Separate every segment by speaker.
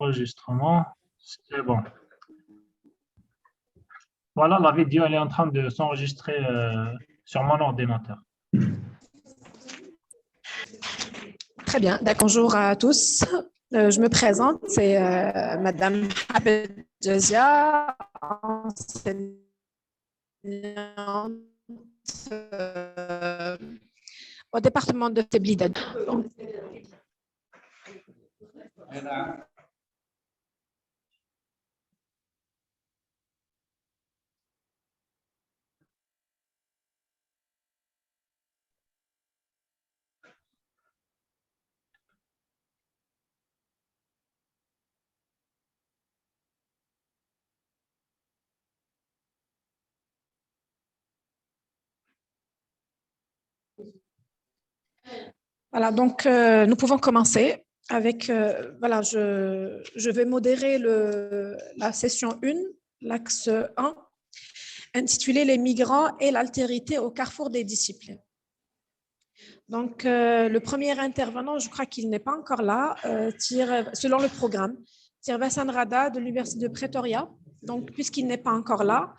Speaker 1: Enregistrement, c'est bon. Voilà, la vidéo elle est en train de s'enregistrer sur mon ordinateur.
Speaker 2: Très bien. Bonjour à tous. Je me présente, c'est Madame Abed Jazia, enseignante au département de Teblida. Voilà, donc nous pouvons commencer avec, voilà, je vais modérer la session 1, l'axe 1, intitulé Les migrants et l'altérité au carrefour des disciplines. Donc, le premier intervenant, je crois qu'il n'est pas encore là, selon le programme, Tirvasan Rada de l'Université de Pretoria. Donc, puisqu'il n'est pas encore là,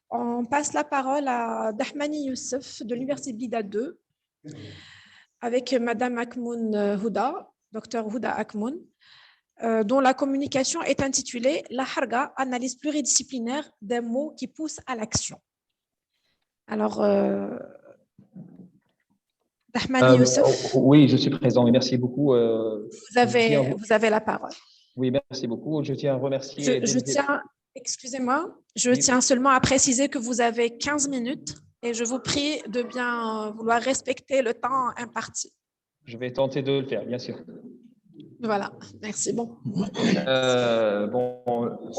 Speaker 2: on passe la parole à Dahmani Youssef de l'Université de Blida 2, avec Madame Akmoun Houda, Dr Houda Akmoun, dont la communication est intitulée La Harga, analyse pluridisciplinaire d'un mot qui pousse à l'action. Alors, Dahmani Youssef.
Speaker 3: Oui, je suis présent et merci beaucoup.
Speaker 2: Vous avez la parole.
Speaker 3: Oui, merci beaucoup. Je tiens à remercier.
Speaker 2: Excusez-moi, je tiens seulement à préciser que vous avez 15 minutes et je vous prie de bien vouloir respecter le temps imparti.
Speaker 3: Je vais tenter de le faire, bien sûr.
Speaker 2: Voilà, merci. Bon,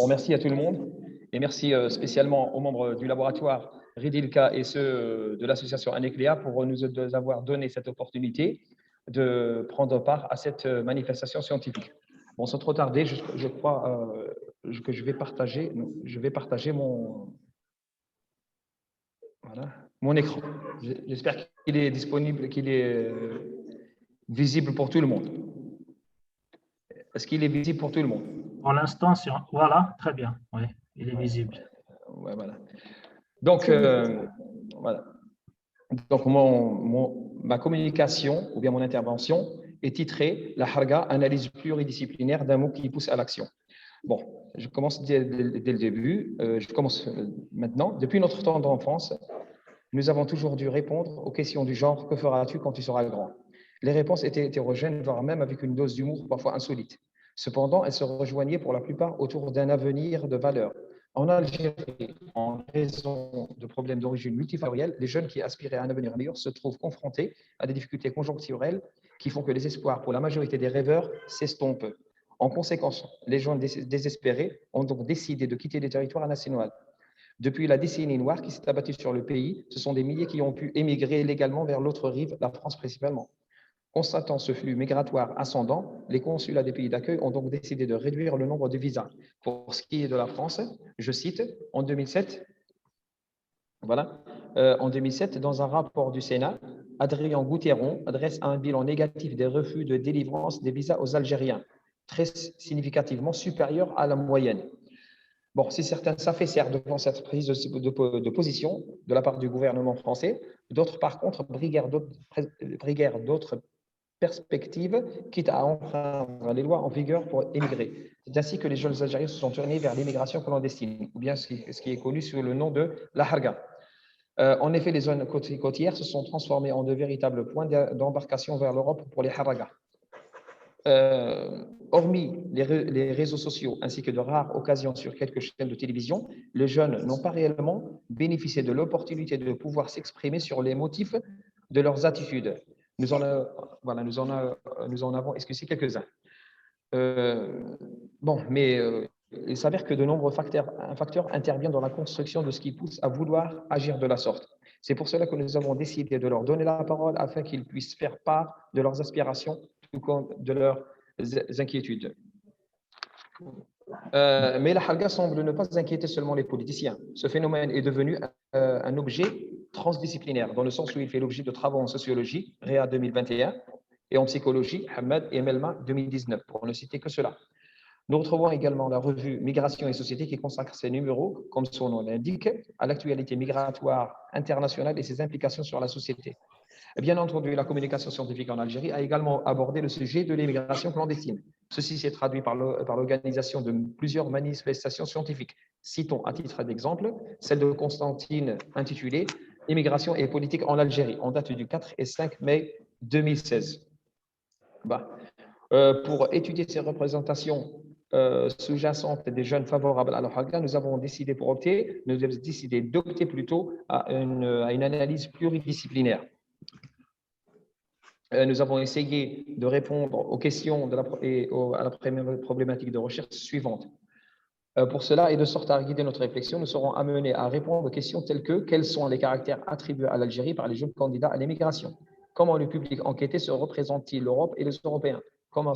Speaker 3: merci à tout le monde et merci spécialement aux membres du laboratoire Ridilka et ceux de l'association Anecléa pour nous avoir donné cette opportunité de prendre part à cette manifestation scientifique. Bon, sans trop tarder, je crois que je vais partager mon écran. J'espère qu'il est disponible, qu'il est visible pour tout le monde. Est-ce qu'il est visible pour tout le monde?
Speaker 1: Pour l'instant, voilà, très bien. Oui, il est visible.
Speaker 3: Ouais, voilà. Donc, voilà. Donc, ma communication ou bien mon intervention est titrée La Harga, analyse pluridisciplinaire d'un mot qui pousse à l'action. Bon, je commence dès le début. Je commence maintenant. Depuis notre temps d'enfance, nous avons toujours dû répondre aux questions du genre « Que feras-tu quand tu seras grand ?» Les réponses étaient hétérogènes, voire même avec une dose d'humour parfois insolite. Cependant, elles se rejoignaient pour la plupart autour d'un avenir de valeur. En Algérie, en raison de problèmes d'origine multifactorielle, les jeunes qui aspiraient à un avenir meilleur se trouvent confrontés à des difficultés conjoncturelles qui font que les espoirs pour la majorité des rêveurs s'estompent. En conséquence, les gens désespérés ont donc décidé de quitter le territoire national. Depuis la décennie noire qui s'est abattue sur le pays, ce sont des milliers qui ont pu émigrer légalement vers l'autre rive, la France principalement. Constatant ce flux migratoire ascendant, les consulats des pays d'accueil ont donc décidé de réduire le nombre de visas. Pour ce qui est de la France, je cite, en 2007, dans un rapport du Sénat, Adrien Gouthieron adresse un bilan négatif des refus de délivrance des visas aux Algériens, très significativement supérieur à la moyenne. Bon, si certains s'affaissèrent devant cette prise de position de la part du gouvernement français, d'autres, par contre, briguèrent d'autres perspectives, quitte à enfreindre les lois en vigueur pour émigrer. C'est ainsi que les jeunes Algériens se sont tournés vers l'immigration clandestine, ou bien ce qui est connu sous le nom de la Harga. En effet, les zones côtières se sont transformées en de véritables points d'embarcation vers l'Europe pour les Haragas. Hormis les réseaux sociaux ainsi que de rares occasions sur quelques chaînes de télévision, les jeunes n'ont pas réellement bénéficié de l'opportunité de pouvoir s'exprimer sur les motifs de leurs attitudes. Nous en avons esquissé quelques-uns. Il s'avère que de nombreux facteurs interviennent dans la construction de ce qui pousse à vouloir agir de la sorte. C'est pour cela que nous avons décidé de leur donner la parole afin qu'ils puissent faire part de leurs aspirations tout comme de leurs inquiétudes. Mais la Harga semble ne pas inquiéter seulement les politiciens. Ce phénomène est devenu un objet transdisciplinaire, dans le sens où il fait l'objet de travaux en sociologie, Réa 2021, et en psychologie, Hamad et Melma 2019, pour ne citer que cela. Nous retrouvons également la revue Migration et Société qui consacre ses numéros, comme son nom l'indique, à l'actualité migratoire internationale et ses implications sur la société. Bien entendu, la communication scientifique en Algérie a également abordé le sujet de l'immigration clandestine. Ceci s'est traduit par l'organisation de plusieurs manifestations scientifiques. Citons à titre d'exemple celle de Constantine intitulée « Immigration et politique en Algérie » en date du 4 et 5 mai 2016. Pour étudier ces représentations sous-jacentes des jeunes favorables à la Harga, nous avons décidé d'opter plutôt à une analyse pluridisciplinaire. Nous avons essayé de répondre aux questions à la première problématique de recherche suivante. Pour cela, et de sorte à guider notre réflexion, nous serons amenés à répondre aux questions telles que quels sont les caractères attribués à l'Algérie par les jeunes candidats à l'immigration? Comment le public enquêté se représente-t-il l'Europe et les Européens? Comment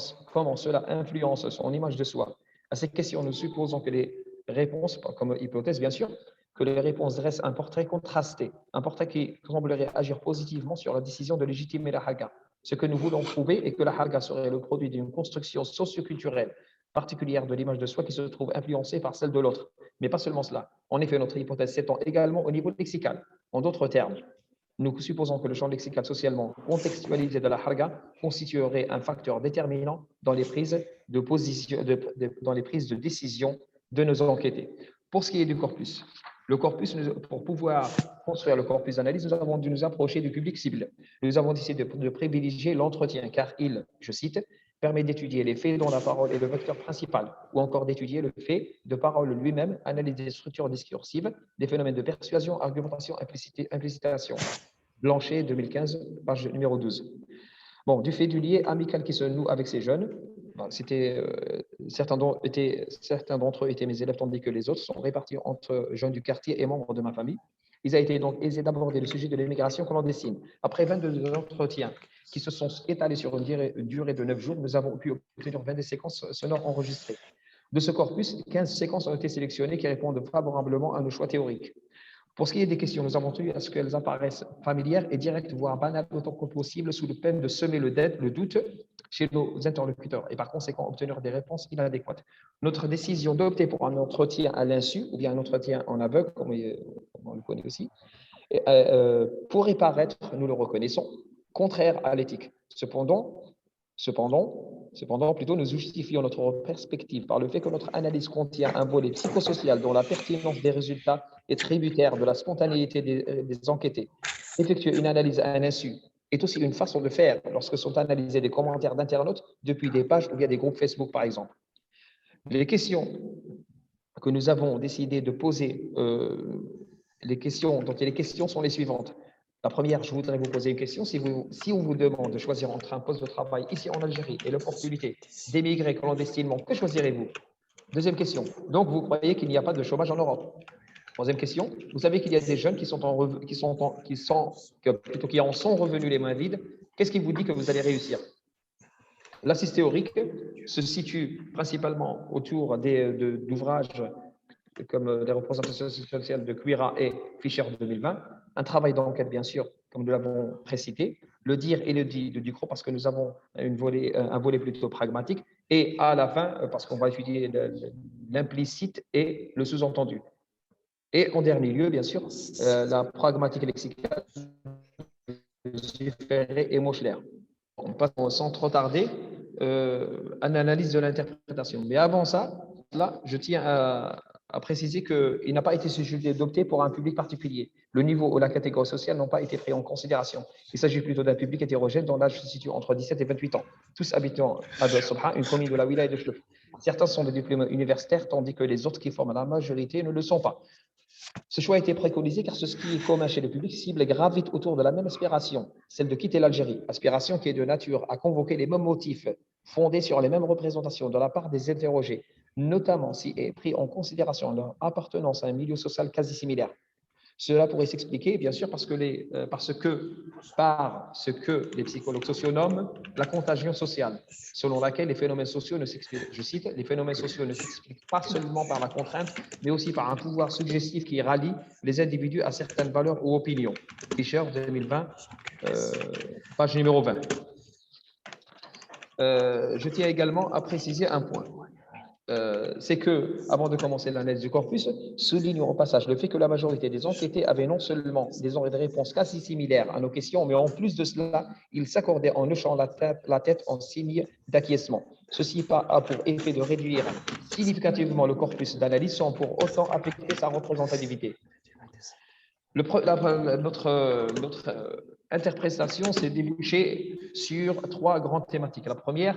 Speaker 3: cela influence son image de soi? À ces questions, nous supposons que les réponses, comme hypothèse bien sûr, que les réponses dressent un portrait contrasté, un portrait qui semblerait agir positivement sur la décision de légitimer la Harga. Ce que nous voulons prouver est que la Harga serait le produit d'une construction socioculturelle particulière de l'image de soi qui se trouve influencée par celle de l'autre. Mais pas seulement cela. En effet, notre hypothèse s'étend également au niveau lexical. En d'autres termes, nous supposons que le champ lexical socialement contextualisé de la Harga constituerait un facteur déterminant dans les prises de décision de nos enquêtés. Pour ce qui est du corpus, pour pouvoir construire le corpus d'analyse, nous avons dû nous approcher du public cible. Nous avons décidé de privilégier l'entretien car il, je cite, permet d'étudier les faits dont la parole est le vecteur principal, ou encore d'étudier le fait de parole lui-même, analyse des structures discursives, des phénomènes de persuasion, argumentation, implicitation. Blanchet, 2015, page numéro 12. Bon, du fait du lien amical qui se noue avec ces jeunes, certains d'entre eux étaient mes élèves, tandis que les autres sont répartis entre jeunes du quartier et membres de ma famille. Il a été donc aisé d'aborder le sujet de l'immigration clandestine. Après 22 entretiens qui se sont étalés sur une durée de 9 jours, nous avons pu obtenir 22 séquences sonores enregistrées. De ce corpus, 15 séquences ont été sélectionnées qui répondent favorablement à nos choix théoriques. Pour ce qui est des questions, nous avons tenu à ce qu'elles apparaissent familières et directes, voire banales autant que possible, sous le peine de semer le doute chez nos interlocuteurs et par conséquent obtenir des réponses inadéquates. Notre décision d'opter pour un entretien à l'insu ou bien un entretien en aveugle, comme on le connaît aussi, pourrait paraître, nous le reconnaissons, contraire à l'éthique. Cependant, plutôt, nous justifions notre perspective par le fait que notre analyse contient un volet psychosocial dont la pertinence des résultats est tributaire de la spontanéité des enquêtés. Effectuer une analyse à un insu est aussi une façon de faire lorsque sont analysés des commentaires d'internautes depuis des pages ou bien des groupes Facebook, par exemple. Les questions que nous avons décidé de poser, les questions sont les suivantes. La première, je voudrais vous poser une question. Si on vous demande de choisir entre un poste de travail ici en Algérie et l'opportunité d'émigrer clandestinement, que choisirez-vous? Deuxième question. Donc, vous croyez qu'il n'y a pas de chômage en Europe? Troisième question. Vous savez qu'il y a des jeunes qui en sont revenus les mains vides. Qu'est-ce qui vous dit que vous allez réussir? L'assise théorique se situe principalement autour d'ouvrages comme les représentations sociales de Cuira et Fischer 2020, un travail d'enquête, bien sûr, comme nous l'avons précité, le dire et le dit de Ducrot, parce que nous avons un volet plutôt pragmatique, et à la fin, parce qu'on va étudier l'implicite et le sous-entendu. Et en dernier lieu, bien sûr, la pragmatique lexicale de Ferré et Moschler. On passe sans trop tarder à l'analyse de l'interprétation. Mais avant ça, là, je tiens à préciser qu'il n'a pas été suggéré d'opter pour un public particulier. Le niveau ou la catégorie sociale n'ont pas été pris en considération. Il s'agit plutôt d'un public hétérogène dont l'âge se situe entre 17 et 28 ans, tous habitant à Douar Sobha, une commune de la wilaya de Chlouf. Certains sont des diplômes universitaires, tandis que les autres qui forment la majorité ne le sont pas. Ce choix a été préconisé car ce qui est commun chez le public cible gravite autour de la même aspiration, celle de quitter l'Algérie, aspiration qui est de nature à convoquer les mêmes motifs fondés sur les mêmes représentations de la part des interrogés, notamment si est pris en considération leur appartenance à un milieu social quasi similaire. Cela pourrait s'expliquer, bien sûr, par ce que les psychologues sociaux nomment la contagion sociale, selon laquelle les phénomènes sociaux ne s'expliquent, je cite, les phénomènes sociaux ne s'expliquent pas seulement par la contrainte, mais aussi par un pouvoir suggestif qui rallie les individus à certaines valeurs ou opinions. Fischer, 2020, page numéro 20. Je tiens également à préciser un point. c'est que, avant de commencer l'analyse du corpus, souligne au passage le fait que la majorité des enquêtés avaient non seulement des réponses quasi similaires à nos questions, mais en plus de cela, ils s'accordaient en hochant la tête en signe d'acquiescement. Ceci a pour effet de réduire significativement le corpus d'analyse sans pour autant affecter sa représentativité. Notre interprétation s'est débouchée sur 3 grandes thématiques. La première,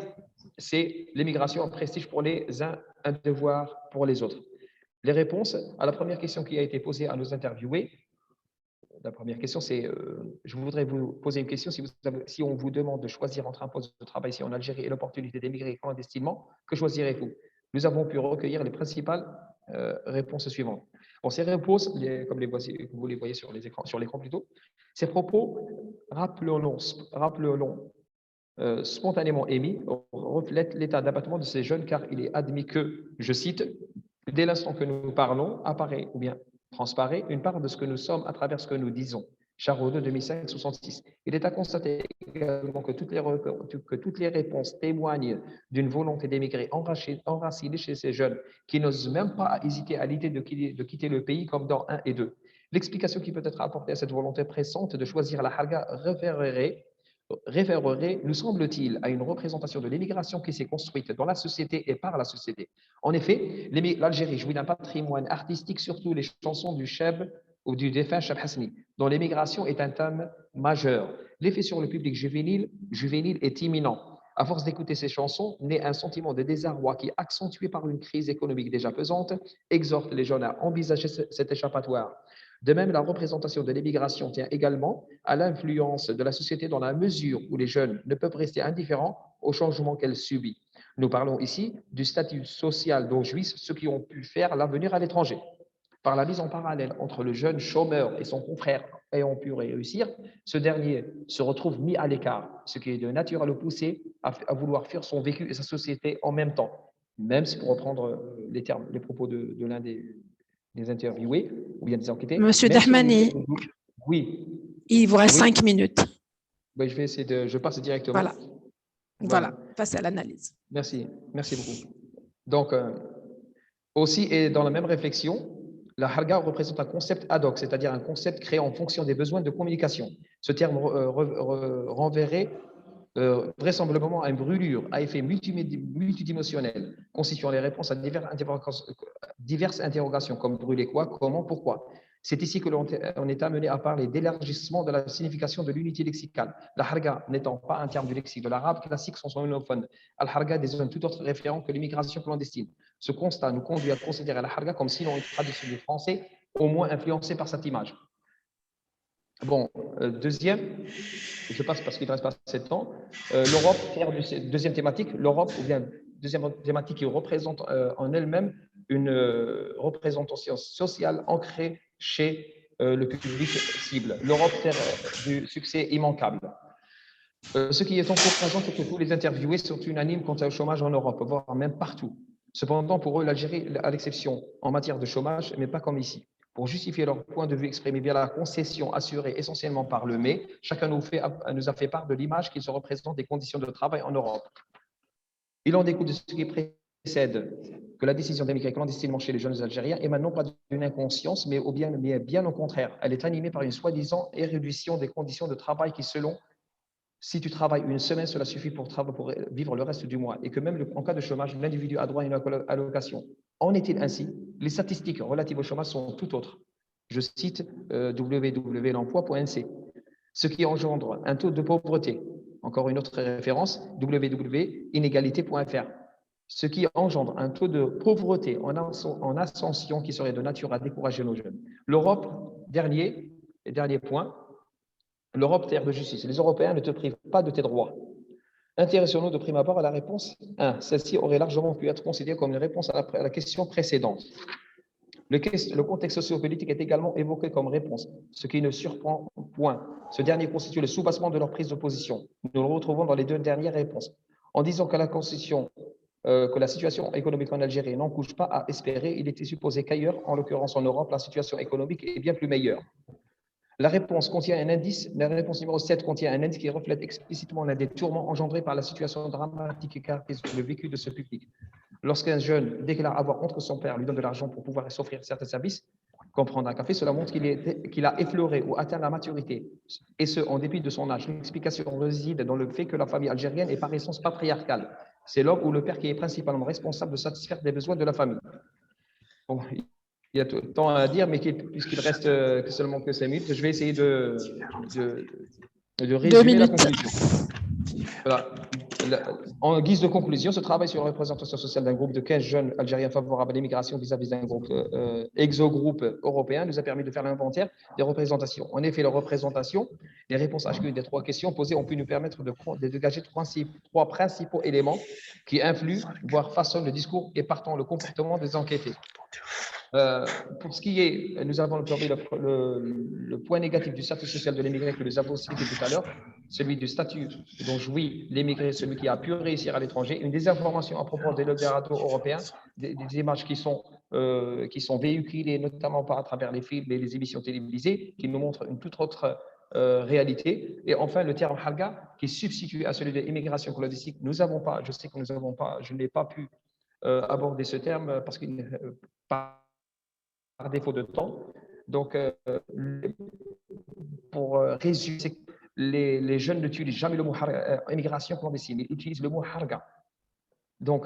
Speaker 3: c'est l'immigration, un prestige pour les uns, un devoir pour les autres. Les réponses à la première question qui a été posée à nos interviewés, la première question, c'est je voudrais vous poser une question. Si on vous demande de choisir entre un poste de travail ici en Algérie et l'opportunité d'émigrer clandestinement, que choisirez-vous? Nous avons pu recueillir les principales réponses suivantes. Bon, ces réponses, comme vous les voyez sur l'écran plutôt, ces propos, rappelons spontanément émis, reflètent l'état d'abattement de ces jeunes, car il est admis que, je cite, dès l'instant que nous parlons, apparaît ou bien transparaît une part de ce que nous sommes à travers ce que nous disons. Charot de 2005-66. Il est à constater également que toutes les réponses témoignent d'une volonté d'émigrer enracinée chez ces jeunes qui n'osent même pas hésiter à l'idée de quitter le pays comme dans 1 et 2. L'explication qui peut être apportée à cette volonté pressante de choisir la harga référerait, nous semble-t-il, à une représentation de l'émigration qui s'est construite dans la société et par la société. En effet, l'Algérie jouit d'un patrimoine artistique, surtout les chansons du Cheb ou du défunt Cheb Hasni, dont l'émigration est un thème majeur. L'effet sur le public juvénile est imminent. À force d'écouter ces chansons, naît un sentiment de désarroi qui, accentué par une crise économique déjà pesante, exhorte les jeunes à envisager cet échappatoire. De même, la représentation de l'émigration tient également à l'influence de la société dans la mesure où les jeunes ne peuvent rester indifférents aux changements qu'elle subit. Nous parlons ici du statut social dont jouissent ceux qui ont pu faire l'avenir à l'étranger. Par la mise en parallèle entre le jeune chômeur et son confrère ayant pu réussir, ce dernier se retrouve mis à l'écart, ce qui est de nature à le pousser à vouloir fuir son vécu et sa société en même temps. Même si, pour reprendre les propos de l'un des interviewés ou bien des enquêtés.
Speaker 2: Monsieur Dahmani,
Speaker 3: oui.
Speaker 2: Il vous reste 5 minutes.
Speaker 3: Oui, je passe directement.
Speaker 2: Voilà. Passez à l'analyse.
Speaker 3: Merci beaucoup. Donc, aussi, et dans la même réflexion, la harga représente un concept ad hoc, c'est-à-dire un concept créé en fonction des besoins de communication. Ce terme renverrait vraisemblablement à une brûlure à effet multidimensionnel, constituant les réponses à diverses interrogations, comme brûler quoi, comment, pourquoi. C'est ici que l'on est amené à parler d'élargissement de la signification de l'unité lexicale. La harga n'étant pas un terme du lexique de l'arabe classique sans son homophone, al-harga désigne tout autre référent que l'immigration clandestine. Ce constat nous conduit à considérer la harga comme sinon une traduction du français, au moins influencée par cette image. Bon, deuxième, je passe parce qu'il ne reste pas assez de temps. L'Europe, deuxième thématique, l'Europe, ou bien deuxième thématique qui représente en elle-même une représentation sociale ancrée chez le public cible. L'Europe, terre du succès immanquable. Ce qui est encore présent, c'est que tous les interviewés sont unanimes quant au chômage en Europe, voire même partout. Cependant, pour eux, l'Algérie, à l'exception en matière de chômage, mais pas comme ici. Pour justifier leur point de vue exprimé via la concession assurée essentiellement par le mais, chacun nous a fait part de l'image qui se représente des conditions de travail en Europe. Il en découle de ce qui précède que la décision d'émigrer clandestinement chez les jeunes Algériens émane non pas d'une inconscience, mais bien au contraire. Elle est animée par une soi-disant érudition des conditions de travail qui, selon si tu travailles une semaine, cela suffit pour vivre le reste du mois, et que même en cas de chômage, l'individu a droit à une allocation. En est-il ainsi? Les statistiques relatives au chômage sont tout autres. Je cite www.l'emploi.nc. Ce qui engendre un taux de pauvreté. Encore une autre référence, www.inégalité.fr. Ce qui engendre un taux de pauvreté en ascension qui serait de nature à décourager nos jeunes. L'Europe, dernier point, l'Europe, terre de justice. Les Européens ne te privent pas de tes droits. Intéressons-nous de prime abord à la réponse 1. Celle-ci aurait largement pu être considérée comme une réponse à la question précédente. Le contexte sociopolitique est également évoqué comme réponse, ce qui ne surprend point. Ce dernier constitue le soubassement de leur prise de position. Nous le retrouvons dans les 2 dernières réponses. En disant que la situation économique en Algérie n'en couche pas à espérer, il était supposé qu'ailleurs, en l'occurrence en Europe, la situation économique est bien plus meilleure. La réponse contient un indice, la réponse numéro 7 contient un indice qui reflète explicitement l'un des tourments engendrés par la situation dramatique et caractéristique le vécu de ce public. Lorsqu'un jeune déclare avoir honte que son père lui donne de l'argent pour pouvoir s'offrir certains services, comme prendre un café, cela montre qu'il a effleuré ou atteint la maturité, et ce, en dépit de son âge. L'explication réside dans le fait que la famille algérienne est par essence patriarcale. C'est l'homme ou le père qui est principalement responsable de satisfaire les besoins de la famille. Bon, il y a tant à dire, mais puisqu'il reste seulement que 5 minutes, je vais essayer de résumer la conclusion. Voilà. En guise de conclusion, ce travail sur la représentation sociale d'un groupe de 15 jeunes Algériens favorables à l'immigration vis-à-vis d'un groupe exogroupe européen nous a permis de faire l'inventaire des représentations. En effet, la représentation, les réponses à chacune des 3 questions posées ont pu nous permettre de dégager 3 principaux éléments qui influent, voire façonnent le discours et partant le comportement des enquêtés. Pour ce qui est, nous avons observé le point négatif du statut social de l'immigré que nous avons cité tout à l'heure, celui du statut dont jouit l'immigré, celui qui a pu réussir à l'étranger, une désinformation à propos des l'Eldorado européen, des images qui sont véhiculées notamment à travers les films et les émissions télévisées, qui nous montrent une toute autre réalité. Et enfin, le terme halga, qui substitue à celui de immigration clandestine. Nous n'avons pas, je sais que nous n'avons pas, je n'ai pas pu aborder ce terme parce qu'il par défaut de temps. Donc, pour résumer, les jeunes n'utilisent jamais le mot immigration clandestine, ils utilisent le mot harga. Donc,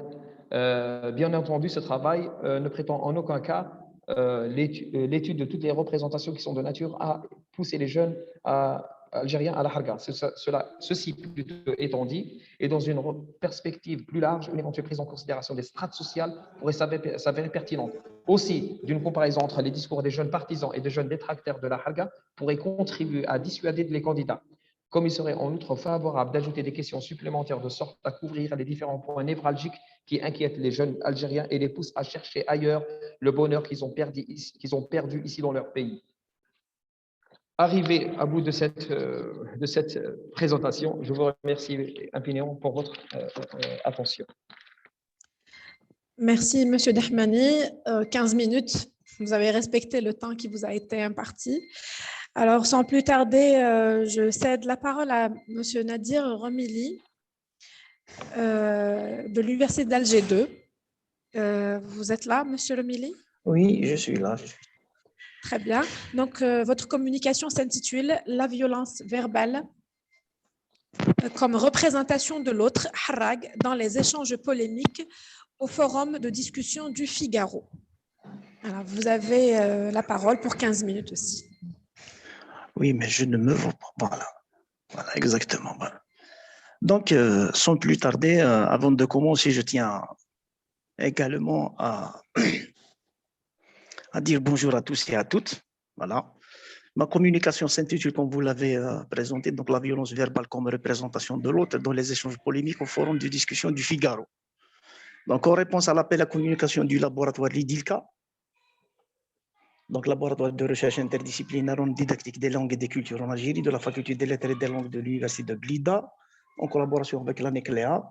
Speaker 3: bien entendu, ce travail ne prétend en aucun cas l'étude de toutes les représentations qui sont de nature à pousser les jeunes algériens à la harga. Ceci plutôt étant dit, et dans une perspective plus large, une éventuelle prise en considération des strates sociales pourrait s'avérer pertinente. Aussi, d'une comparaison entre les discours des jeunes partisans et des jeunes détracteurs de la harga pourrait contribuer à dissuader les candidats. Comme il serait en outre favorable d'ajouter des questions supplémentaires de sorte à couvrir les différents points névralgiques qui inquiètent les jeunes Algériens et les poussent à chercher ailleurs le bonheur qu'ils ont perdu ici dans leur pays. Arrivé à bout de cette présentation, je vous remercie infiniment pour votre attention.
Speaker 2: Merci, Monsieur Dahmani. 15 minutes, vous avez respecté le temps qui vous a été imparti. Alors, sans plus tarder, je cède la parole à Monsieur Nadir Romili de l'Université d'Alger 2. Vous êtes là, Monsieur Romili?
Speaker 4: Oui, je suis là.
Speaker 2: Très bien. Donc, votre communication s'intitule « La violence verbale comme représentation de l'autre, harag, dans les échanges polémiques au forum de discussion du Figaro ». Alors, vous avez la parole pour 15 minutes aussi.
Speaker 4: Oui, mais je ne me vois pas. Voilà, exactement. Voilà. Donc, sans plus tarder, avant de commencer, je tiens également à dire bonjour à tous et à toutes. Voilà. Ma communication s'intitule, comme vous l'avez présenté, donc la violence verbale comme représentation de l'autre dans les échanges polémiques au forum de discussion du Figaro. Donc, en réponse à l'appel à communication du laboratoire LIDILCA, donc laboratoire de recherche interdisciplinaire en didactique des langues et des cultures en Algérie, de la faculté des lettres et des langues de l'université de Blida, en collaboration avec l'ANECLEA,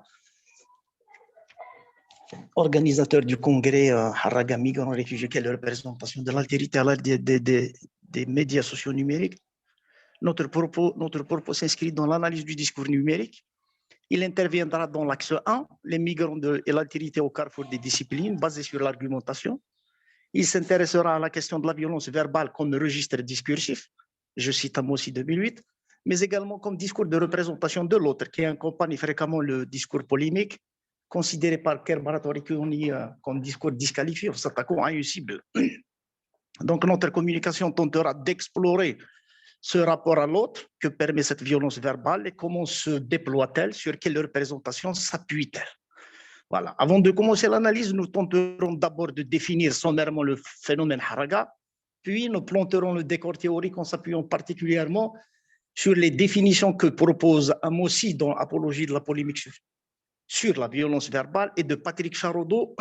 Speaker 4: organisateur du congrès Harraga Migrants Réfugiés, qui est la représentation de l'altérité à l'ère des médias sociaux numériques. Notre propos s'inscrit dans l'analyse du discours numérique. Il interviendra dans l'axe 1, les migrants et l'altérité au carrefour des disciplines, basé sur l'argumentation. Il s'intéressera à la question de la violence verbale comme registre discursif, je cite Amossi 2008, mais également comme discours de représentation de l'autre, qui accompagne fréquemment le discours polémique, considéré par Kerbarat Orikuni comme discours disqualifié en s'attaquant à une cible. Donc notre communication tentera d'explorer ce rapport à l'autre que permet cette violence verbale et comment se déploie-t-elle, sur quelle représentation s'appuie-t-elle. Voilà. Avant de commencer l'analyse, nous tenterons d'abord de définir sommairement le phénomène Harraga, puis nous planterons le décor théorique en s'appuyant particulièrement sur les définitions que propose Amossi dans Apologie de la polémique sur la violence verbale et de Patrick Charodeau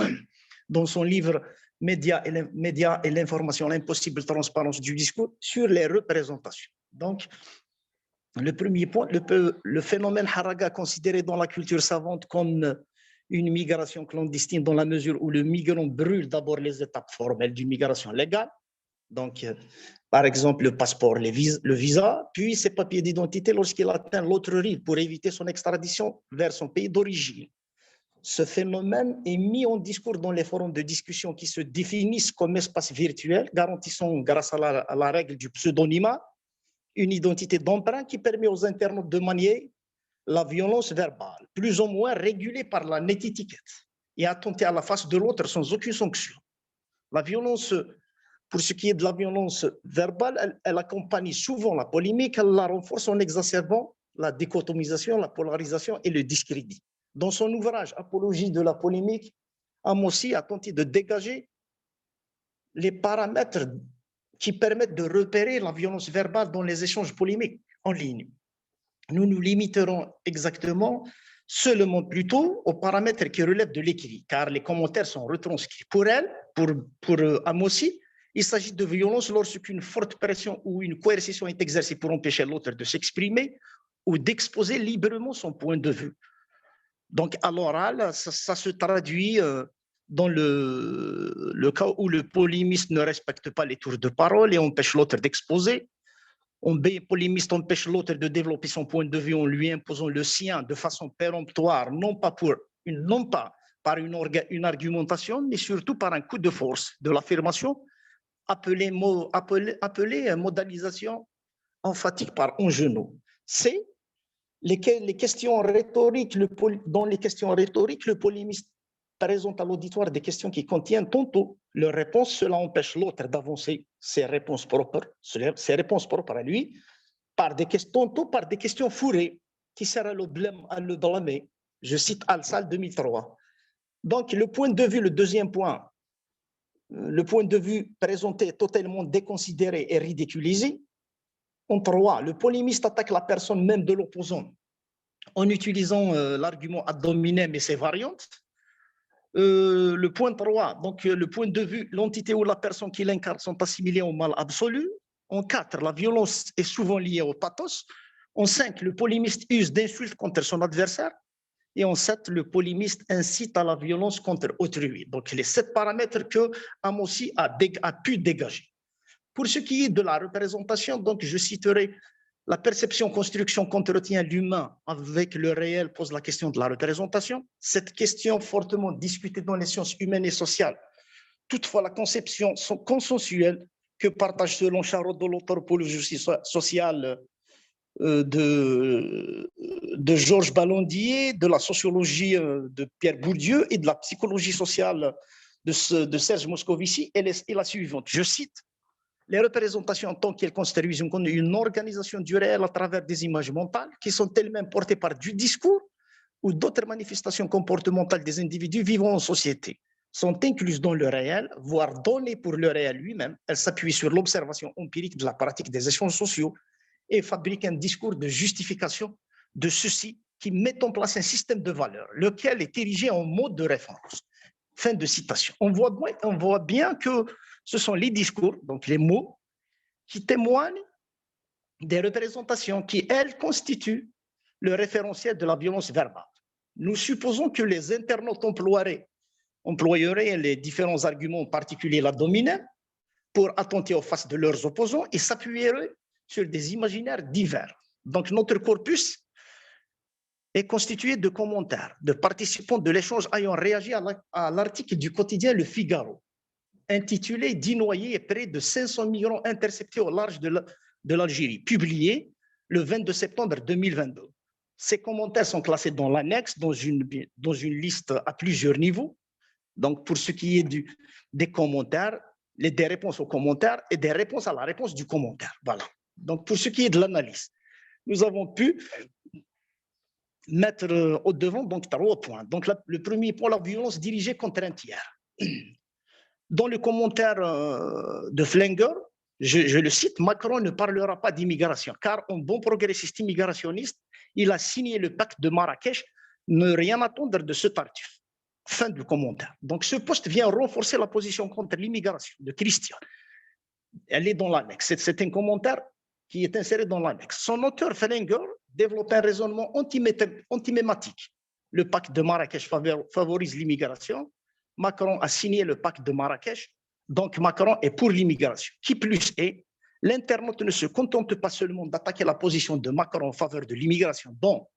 Speaker 4: dans son livre Médias et l'information, l'impossible transparence du discours sur les représentations. Donc, le premier point, le phénomène Harraga considéré dans la culture savante comme une migration clandestine dans la mesure où le migrant brûle d'abord les étapes formelles d'une migration légale, donc par exemple le passeport, le visa, puis ses papiers d'identité lorsqu'il atteint l'autre rive pour éviter son extradition vers son pays d'origine. Ce phénomène est mis en discours dans les forums de discussion qui se définissent comme espaces virtuels, garantissant, grâce à la règle du pseudonymat, une identité d'emprunt qui permet aux internautes de manier la violence verbale, plus ou moins régulée par la net-étiquette, et attenter à la face de l'autre sans aucune sanction. La violence, pour ce qui est de la violence verbale, elle accompagne souvent la polémique, elle la renforce en exacerbant la dichotomisation, la polarisation et le discrédit. Dans son ouvrage « Apologie de la polémique », Amossi a tenté de dégager les paramètres qui permettent de repérer la violence verbale dans les échanges polémiques en ligne. Nous nous limiterons exactement seulement plutôt aux paramètres qui relèvent de l'équilibre, car les commentaires sont retranscrits. Pour elle, pour Amossi, il s'agit de violence lorsqu'une forte pression ou une coercition est exercée pour empêcher l'autre de s'exprimer ou d'exposer librement son point de vue. Donc, à l'oral, ça se traduit dans le cas où le polémiste ne respecte pas les tours de parole et empêche l'autre d'exposer. Un polémiste empêche l'autre de développer son point de vue en lui imposant le sien de façon péremptoire, non pas par une argumentation, mais surtout par un coup de force de l'affirmation appelée modalisation emphatique par un genou. C'est les questions rhétoriques, dans les questions rhétoriques, le polémiste présente à l'auditoire des questions qui contiennent tantôt leurs réponses, cela empêche l'autre d'avancer ses réponses propres à lui, tantôt par des questions fourrées, qui sert à le blâmer. Je cite Al-Sal 2003. Donc, le deuxième point, le point de vue présenté est totalement déconsidéré et ridiculisé. En 3, le polémiste attaque la personne même de l'opposant en utilisant l'argument ad hominem et ses variantes. Le point 3, donc le point de vue, l'entité ou la personne qui l'incarne sont assimilées au mal absolu. En 4, la violence est souvent liée au pathos. En 5, le polémiste use d'insultes contre son adversaire. Et en 7, le polémiste incite à la violence contre autrui. Donc, les 7 paramètres que Amossi a pu dégager. Pour ce qui est de la représentation, donc je citerai la perception-construction qu'entretient l'humain avec le réel pose la question de la représentation. Cette question fortement discutée dans les sciences humaines et sociales. Toutefois, la conception consensuelle que partage selon Charot de l'anthropologie sociale de Georges Ballandier, de la sociologie de Pierre Bourdieu et de la psychologie sociale de Serge Moscovici est la suivante. Je cite: les représentations en tant qu'elles construisent une organisation du réel à travers des images mentales qui sont elles-mêmes portées par du discours ou d'autres manifestations comportementales des individus vivant en société, sont incluses dans le réel, voire données pour le réel lui-même. Elles s'appuient sur l'observation empirique de la pratique des échanges sociaux et fabriquent un discours de justification de ceux-ci qui mettent en place un système de valeurs, lequel est érigé en mode de référence. Fin de citation. On voit bien que ce sont les discours, donc les mots, qui témoignent des représentations qui, elles, constituent le référentiel de la violence verbale. Nous supposons que les internautes employeraient les différents arguments, en particulier la dominante, pour attenter aux faces de leurs opposants et s'appuieraient sur des imaginaires divers. Donc, notre corpus est constitué de commentaires, de participants de l'échange ayant réagi à l'article du quotidien Le Figaro, intitulé « 10 noyés et près de 500 migrants interceptés au large de l'Algérie », publié le 22 septembre 2022. Ces commentaires sont classés dans l'annexe, dans une liste à plusieurs niveaux. Donc, pour ce qui est des commentaires, des réponses aux commentaires et des réponses à la réponse du commentaire. Voilà. Donc, pour ce qui est de l'analyse, nous avons pu mettre au devant donc 3 points. Donc, le premier point, la violence dirigée contre un tiers. Dans le commentaire de Flinger, je le cite, Macron ne parlera pas d'immigration, car en bon progressiste immigrationniste, il a signé le pacte de Marrakech, ne rien attendre de ce tartuffe. Fin du commentaire. Donc, ce poste vient renforcer la position contre l'immigration de Christian. Elle est dans l'annexe. C'est un commentaire qui est inséré dans l'annexe. Son auteur, Flinger, développe un raisonnement antimématique. Le pacte de Marrakech favorise l'immigration. Macron a signé le pacte de Marrakech, donc Macron est pour l'immigration. Qui plus est, l'internaute ne se contente pas seulement d'attaquer la position de Macron en faveur de l'immigration, dont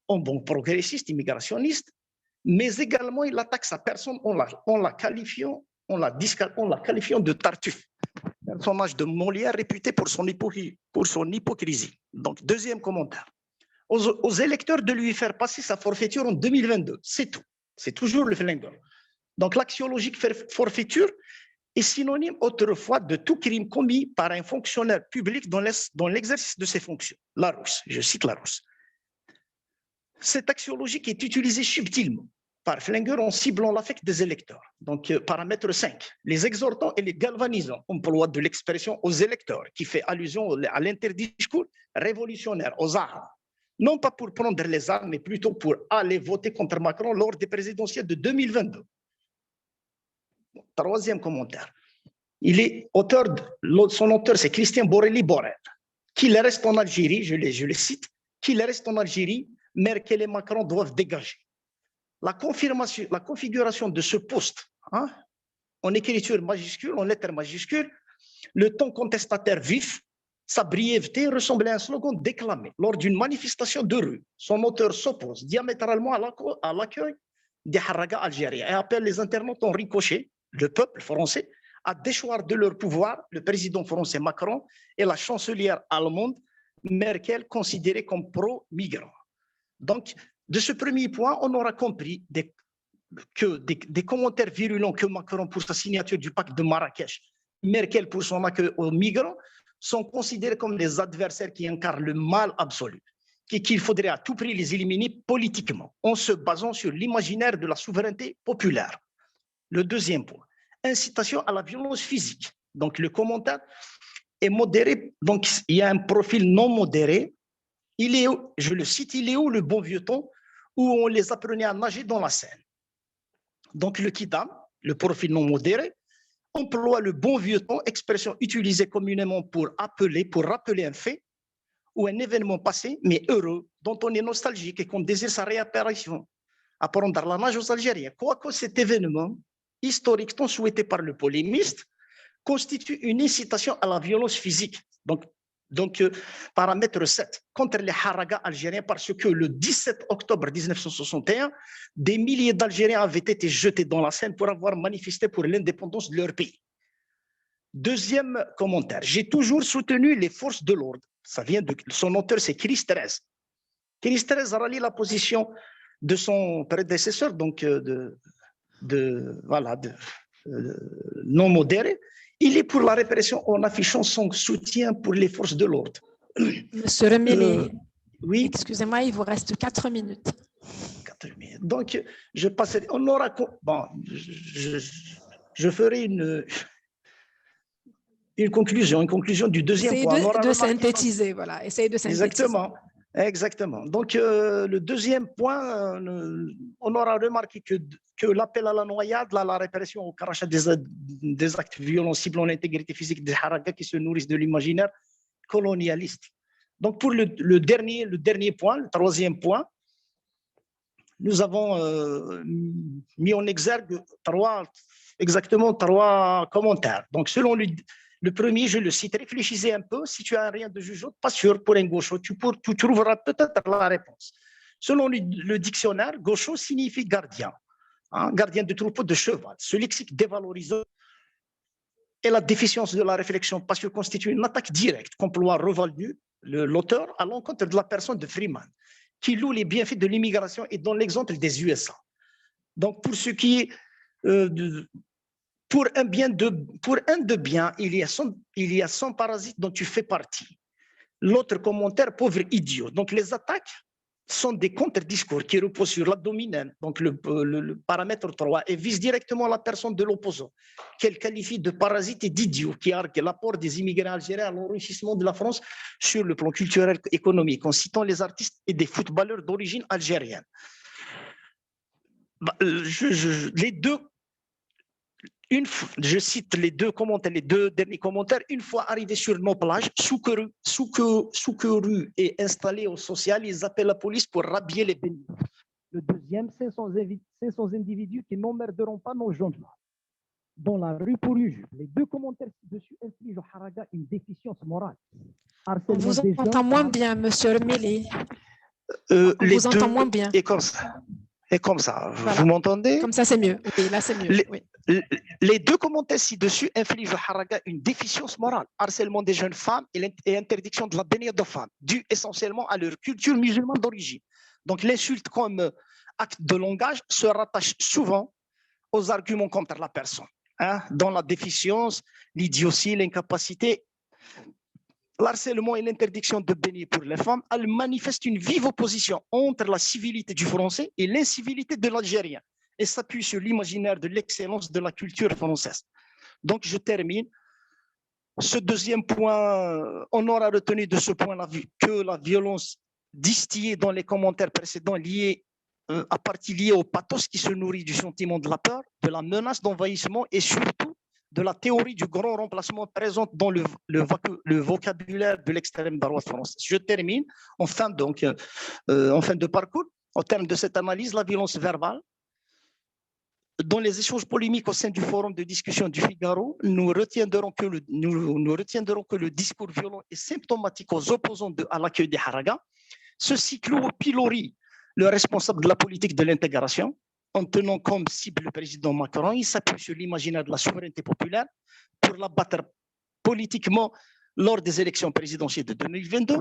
Speaker 4: un bon progressiste immigrationniste, mais également il attaque sa personne en la qualifiant de Tartuffe, personnage de Molière réputé pour son hypocrisie. Donc, deuxième commentaire. Aux électeurs de lui faire passer sa forfaiture en 2022, c'est tout. C'est toujours le flingueur. Donc, l'axiologique forfaiture est synonyme autrefois de tout crime commis par un fonctionnaire public dans l'exercice de ses fonctions. Larousse, je cite Larousse. Cette axiologique est utilisée subtilement par flingueur en ciblant l'affect des électeurs. Donc, paramètre 5, les exhortants et les galvanisants emploient de l'expression aux électeurs qui fait allusion à l'interdiscours révolutionnaire, aux armes. Non pas pour prendre les armes, mais plutôt pour aller voter contre Macron lors des présidentielles de 2022. Troisième commentaire. Son auteur, c'est Christian Borelli-Borel. Qu'il reste en Algérie, je le cite, qu'il reste en Algérie, Merkel et Macron doivent dégager. La configuration de ce poste, en écriture majuscule, en lettres majuscules, le ton contestataire vif, sa brièveté ressemblait à un slogan déclamé lors d'une manifestation de rue. Son auteur s'oppose diamétralement à l'accueil des Harraga algériens et appelle les internautes en ricochet, le peuple français, à déchoir de leur pouvoir le président français Macron et la chancelière allemande Merkel, considérée comme pro-migrants. Donc, de ce premier point, on aura compris que des commentaires virulents que Macron pour sa signature du pacte de Marrakech, Merkel pour son accueil aux migrants, sont considérés comme des adversaires qui incarnent le mal absolu, qu'il faudrait à tout prix les éliminer politiquement, en se basant sur l'imaginaire de la souveraineté populaire. Le deuxième point, incitation à la violence physique. Donc, le commentaire est modéré, donc il y a un profil non modéré. Il est, je le cite, il est où le bon vieux temps où on les apprenait à nager dans la Seine. Donc, le Kidam, le profil non modéré, emploie le bon vieux temps, expression utilisée communément pour rappeler un fait ou un événement passé, mais heureux, dont on est nostalgique et qu'on désire sa réapparition. Apprendre la nage aux Algériens. Quoique cet événement historique tant souhaité par le polémiste constitue une incitation à la violence physique. Donc, paramètre 7, contre les Harraga algériens, parce que le 17 octobre 1961, des milliers d'Algériens avaient été jetés dans la Seine pour avoir manifesté pour l'indépendance de leur pays. Deuxième commentaire, j'ai toujours soutenu les forces de l'ordre. Ça vient de son auteur, c'est Chris Thérèse. Chris Thérèse a rallié la position de son prédécesseur, donc non modéré. Il est pour la répression en affichant son soutien pour les forces de l'ordre.
Speaker 2: Monsieur Remeli,
Speaker 4: oui.
Speaker 2: Excusez-moi, il vous reste 4 minutes.
Speaker 4: 4 minutes. Donc, je passerai. On aura. Bon, je ferai une conclusion du deuxième point.
Speaker 2: Essayez de synthétiser, voilà. Essayez de synthétiser.
Speaker 4: Exactement. Donc, le deuxième point, on aura remarqué que l'appel à la noyade, à la répression au crachat des actes violents ciblant l'intégrité physique des Harraga qui se nourrissent de l'imaginaire colonialiste. Donc, pour le dernier point, le troisième point, nous avons mis en exergue trois commentaires. Donc, selon lui, le premier, je le cite, réfléchissez un peu, si tu as rien de jugeant, pas sûr pour un gaucho, tu trouveras peut-être la réponse. Selon le dictionnaire, gaucho signifie gardien, gardien de troupeau de cheval. Ce lexique dévalorisant et la déficience de la réflexion parce que constitue une attaque directe qu'emploie Revaldu, l'auteur, à l'encontre de la personne de Freeman, qui loue les bienfaits de l'immigration et donne l'exemple des USA. Donc, pour ce qui est pour un de bien, il y a 100 parasites dont tu fais partie. L'autre commentaire, pauvre idiot. Donc, les attaques sont des contre-discours qui reposent sur la dominante, donc le paramètre 3, et visent directement la personne de l'opposant, qu'elle qualifie de parasite et d'idiot, qui argue l'apport des immigrés algériens à l'enrichissement de la France sur le plan culturel et économique, en citant les artistes et des footballeurs d'origine algérienne. Je cite les deux derniers commentaires. Une fois arrivés sur nos plages, Soukeru est installé au social. Ils appellent la police pour rhabiller les baigneurs. Le deuxième, 500 individus qui n'emmerderont pas nos gens là. Dans la rue pour juger. Les deux commentaires ci-dessus infligent au Harraga une déficience morale.
Speaker 2: On vous entend moins bien, monsieur Remeli.
Speaker 4: On vous entend moins bien. Et comme ça. Et comme ça,
Speaker 2: Voilà.
Speaker 4: vous m'entendez?
Speaker 2: Comme ça, c'est mieux. Oui, là, c'est mieux. Oui.
Speaker 4: Les deux commentaires ci-dessus infligent au Haraga une déficience morale, harcèlement des jeunes femmes et interdiction de la baignade de femmes, due essentiellement à leur culture musulmane d'origine. Donc l'insulte comme acte de langage se rattache souvent aux arguments contre la personne, hein, dans la déficience, l'idiotie, l'incapacité. L'harcèlement et l'interdiction de baigner pour les femmes, elles manifestent une vive opposition entre la civilité du français et l'incivilité de l'algérien et s'appuient sur l'imaginaire de l'excellence de la culture française. Donc, je termine. Ce deuxième point, on aura retenu de ce point-là que la violence distillée dans les commentaires précédents à partie liée au pathos qui se nourrit du sentiment de la peur, de la menace d'envahissement et surtout de la théorie du grand remplacement présente dans le vocabulaire de l'extrême droite française. Je termine. En fin de parcours, au terme de cette analyse, la violence verbale, dans les échanges polémiques au sein du forum de discussion du Figaro, nous retiendrons que le discours violent est symptomatique aux opposants à l'accueil des Haragas. Ceci cloue au pilori le responsable de la politique de l'intégration, en tenant comme cible le président Macron. Il s'appuie sur l'imaginaire de la souveraineté populaire pour l'abattre politiquement lors des élections présidentielles de 2022.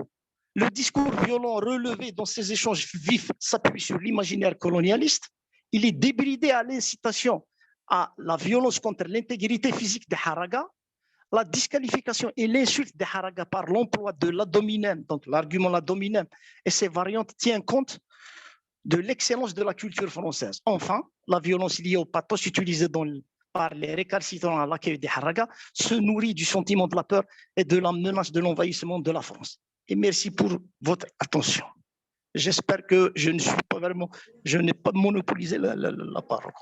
Speaker 4: Le discours violent relevé dans ces échanges vifs s'appuie sur l'imaginaire colonialiste. Il est débridé à l'incitation à la violence contre l'intégrité physique des Haragas, la disqualification et l'insulte des Haragas par l'emploi de l'ad hominem, donc l'argument l'ad hominem et ses variantes tient compte de l'excellence de la culture française. Enfin, la violence liée au pathos utilisé par les récalcitrants à l'accueil des Haragas se nourrit du sentiment de la peur et de la menace de l'envahissement de la France. Et merci pour votre attention. J'espère que je n'ai pas monopolisé la parole.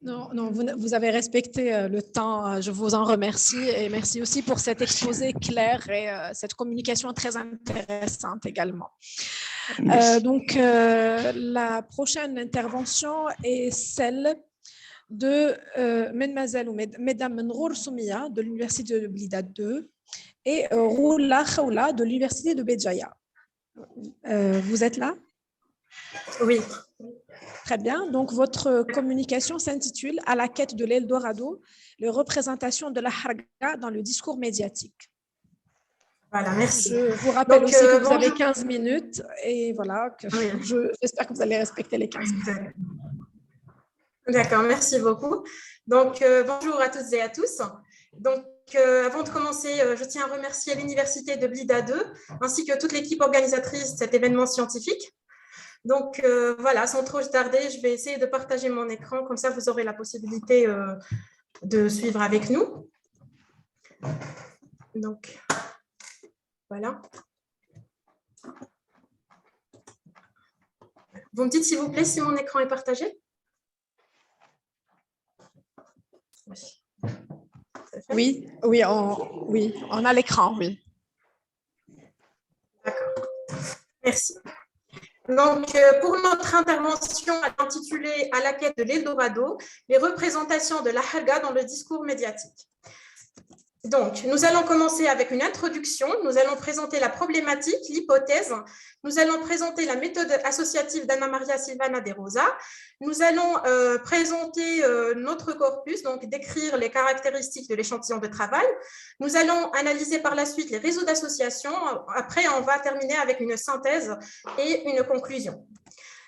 Speaker 2: Non, vous avez respecté le temps. Je vous en remercie et merci aussi pour cet exposé clair et cette communication très intéressante également. La prochaine intervention est celle de Mademoiselle ou Mesdames Menrour Soumia de l'Université de Blida 2 et Roula Khaoula de l'Université de Béjaïa. Vous êtes là?
Speaker 5: Oui.
Speaker 2: Très bien. Donc, votre communication s'intitule « À la quête de l'Eldorado, les représentations de la Harga dans le discours médiatique ».
Speaker 5: Voilà, merci.
Speaker 2: Je vous rappelle aussi que vous avez
Speaker 5: bonjour.
Speaker 2: 15 minutes et voilà, j'espère que vous allez respecter les 15 minutes.
Speaker 5: D'accord, merci beaucoup. Donc, bonjour à toutes et à tous. Donc, avant de commencer, je tiens à remercier l'Université de Blida 2 ainsi que toute l'équipe organisatrice de cet événement scientifique. Donc, voilà, sans trop tarder, je vais essayer de partager mon écran, comme ça vous aurez la possibilité de suivre avec nous. Donc, voilà. Vous me dites s'il vous plaît si mon écran est partagé?
Speaker 2: Oui, on a l'écran, oui.
Speaker 5: D'accord, merci. Donc, pour notre intervention intitulée « À la quête de l'Eldorado, les représentations de la Harga dans le discours médiatique ». Donc, nous allons commencer avec une introduction. Nous allons présenter la problématique, l'hypothèse. Nous allons présenter la méthode associative d'Anna Maria Silvana de Rosa. Nous allons présenter notre corpus, donc décrire les caractéristiques de l'échantillon de travail. Nous allons analyser par la suite les réseaux d'associations. Après, on va terminer avec une synthèse et une conclusion.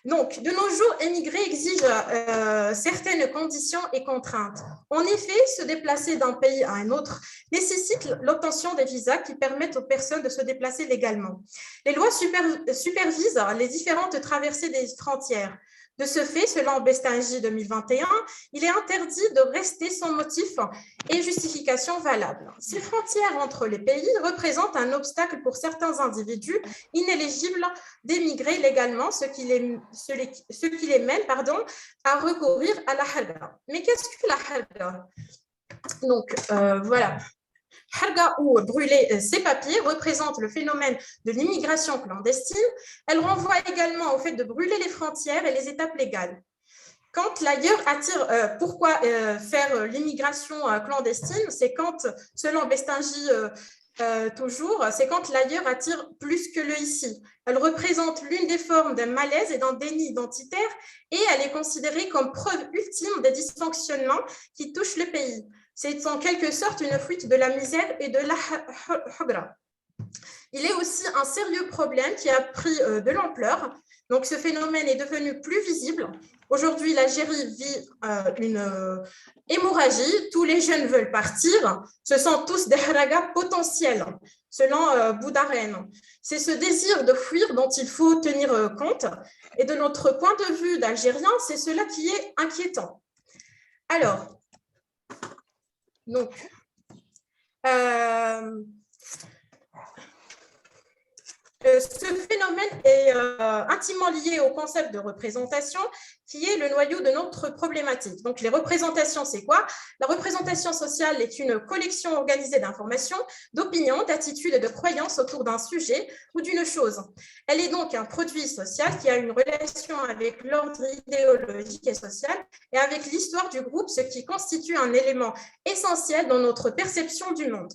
Speaker 5: Donc, de nos jours, émigrer exige certaines conditions et contraintes. En effet, se déplacer d'un pays à un autre nécessite l'obtention des visas qui permettent aux personnes de se déplacer légalement. Les lois supervisent les différentes traversées des frontières. De ce fait, selon Bestingy 2021, il est interdit de rester sans motif et justification valable. Ces frontières entre les pays représentent un obstacle pour certains individus inéligibles d'émigrer légalement, ce qui les mène à recourir à la harga. Mais qu'est-ce que la harga? Donc, voilà. Harga ou brûler ses papiers représente le phénomène de l'immigration clandestine. Elle renvoie également au fait de brûler les frontières et les étapes légales. Quand l'ailleurs attire, pourquoi faire l'immigration clandestine? C'est quand, selon Bestingy, toujours, c'est quand l'ailleurs attire plus que le ici. Elle représente l'une des formes d'un malaise et d'un déni identitaire et elle est considérée comme preuve ultime des dysfonctionnements qui touchent le pays. C'est en quelque sorte une fuite de la misère et de la hagra. Il est aussi un sérieux problème qui a pris de l'ampleur. Donc, ce phénomène est devenu plus visible. Aujourd'hui, l'Algérie vit une hémorragie. Tous les jeunes veulent partir. Ce sont tous des haragas potentiels, selon Boudaren. C'est ce désir de fuir dont il faut tenir compte. Et de notre point de vue d'Algérien, c'est cela qui est inquiétant. Alors, donc, ce phénomène est intimement lié au concept de représentation qui est le noyau de notre problématique. Donc, les représentations, c'est quoi? La représentation sociale est une collection organisée d'informations, d'opinions, d'attitudes et de croyances autour d'un sujet ou d'une chose. Elle est donc un produit social qui a une relation avec l'ordre idéologique et social et avec l'histoire du groupe, ce qui constitue un élément essentiel dans notre perception du monde,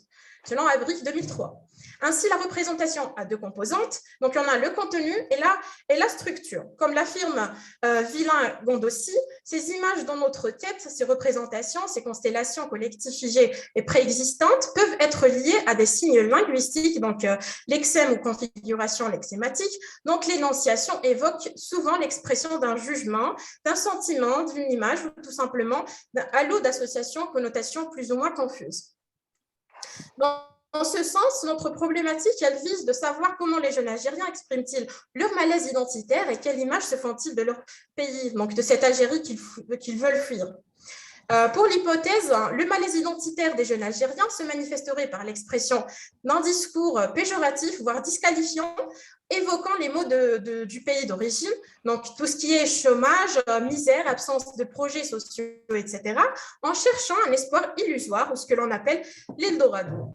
Speaker 5: selon Abric 2003. Ainsi, la représentation a deux composantes. Donc, on a le contenu et la structure. Comme l'affirme Villain-Gondossi, ces images dans notre tête, ces représentations, ces constellations collectives figées et préexistantes peuvent être liées à des signes linguistiques, donc lexème ou configuration lexématique. Donc, l'énonciation évoque souvent l'expression d'un jugement, d'un sentiment, d'une image ou tout simplement d'un halo d'association, connotation plus ou moins confuse. Dans ce sens, notre problématique, elle vise de savoir comment les jeunes Algériens expriment-ils leur malaise identitaire et quelle image se font-ils de leur pays, donc de cette Algérie qu'ils veulent fuir. Pour l'hypothèse, le malaise identitaire des jeunes Algériens se manifesterait par l'expression d'un discours péjoratif, voire disqualifiant, évoquant les mots du pays d'origine, donc tout ce qui est chômage, misère, absence de projets sociaux, etc., en cherchant un espoir illusoire ou ce que l'on appelle l'Eldorado.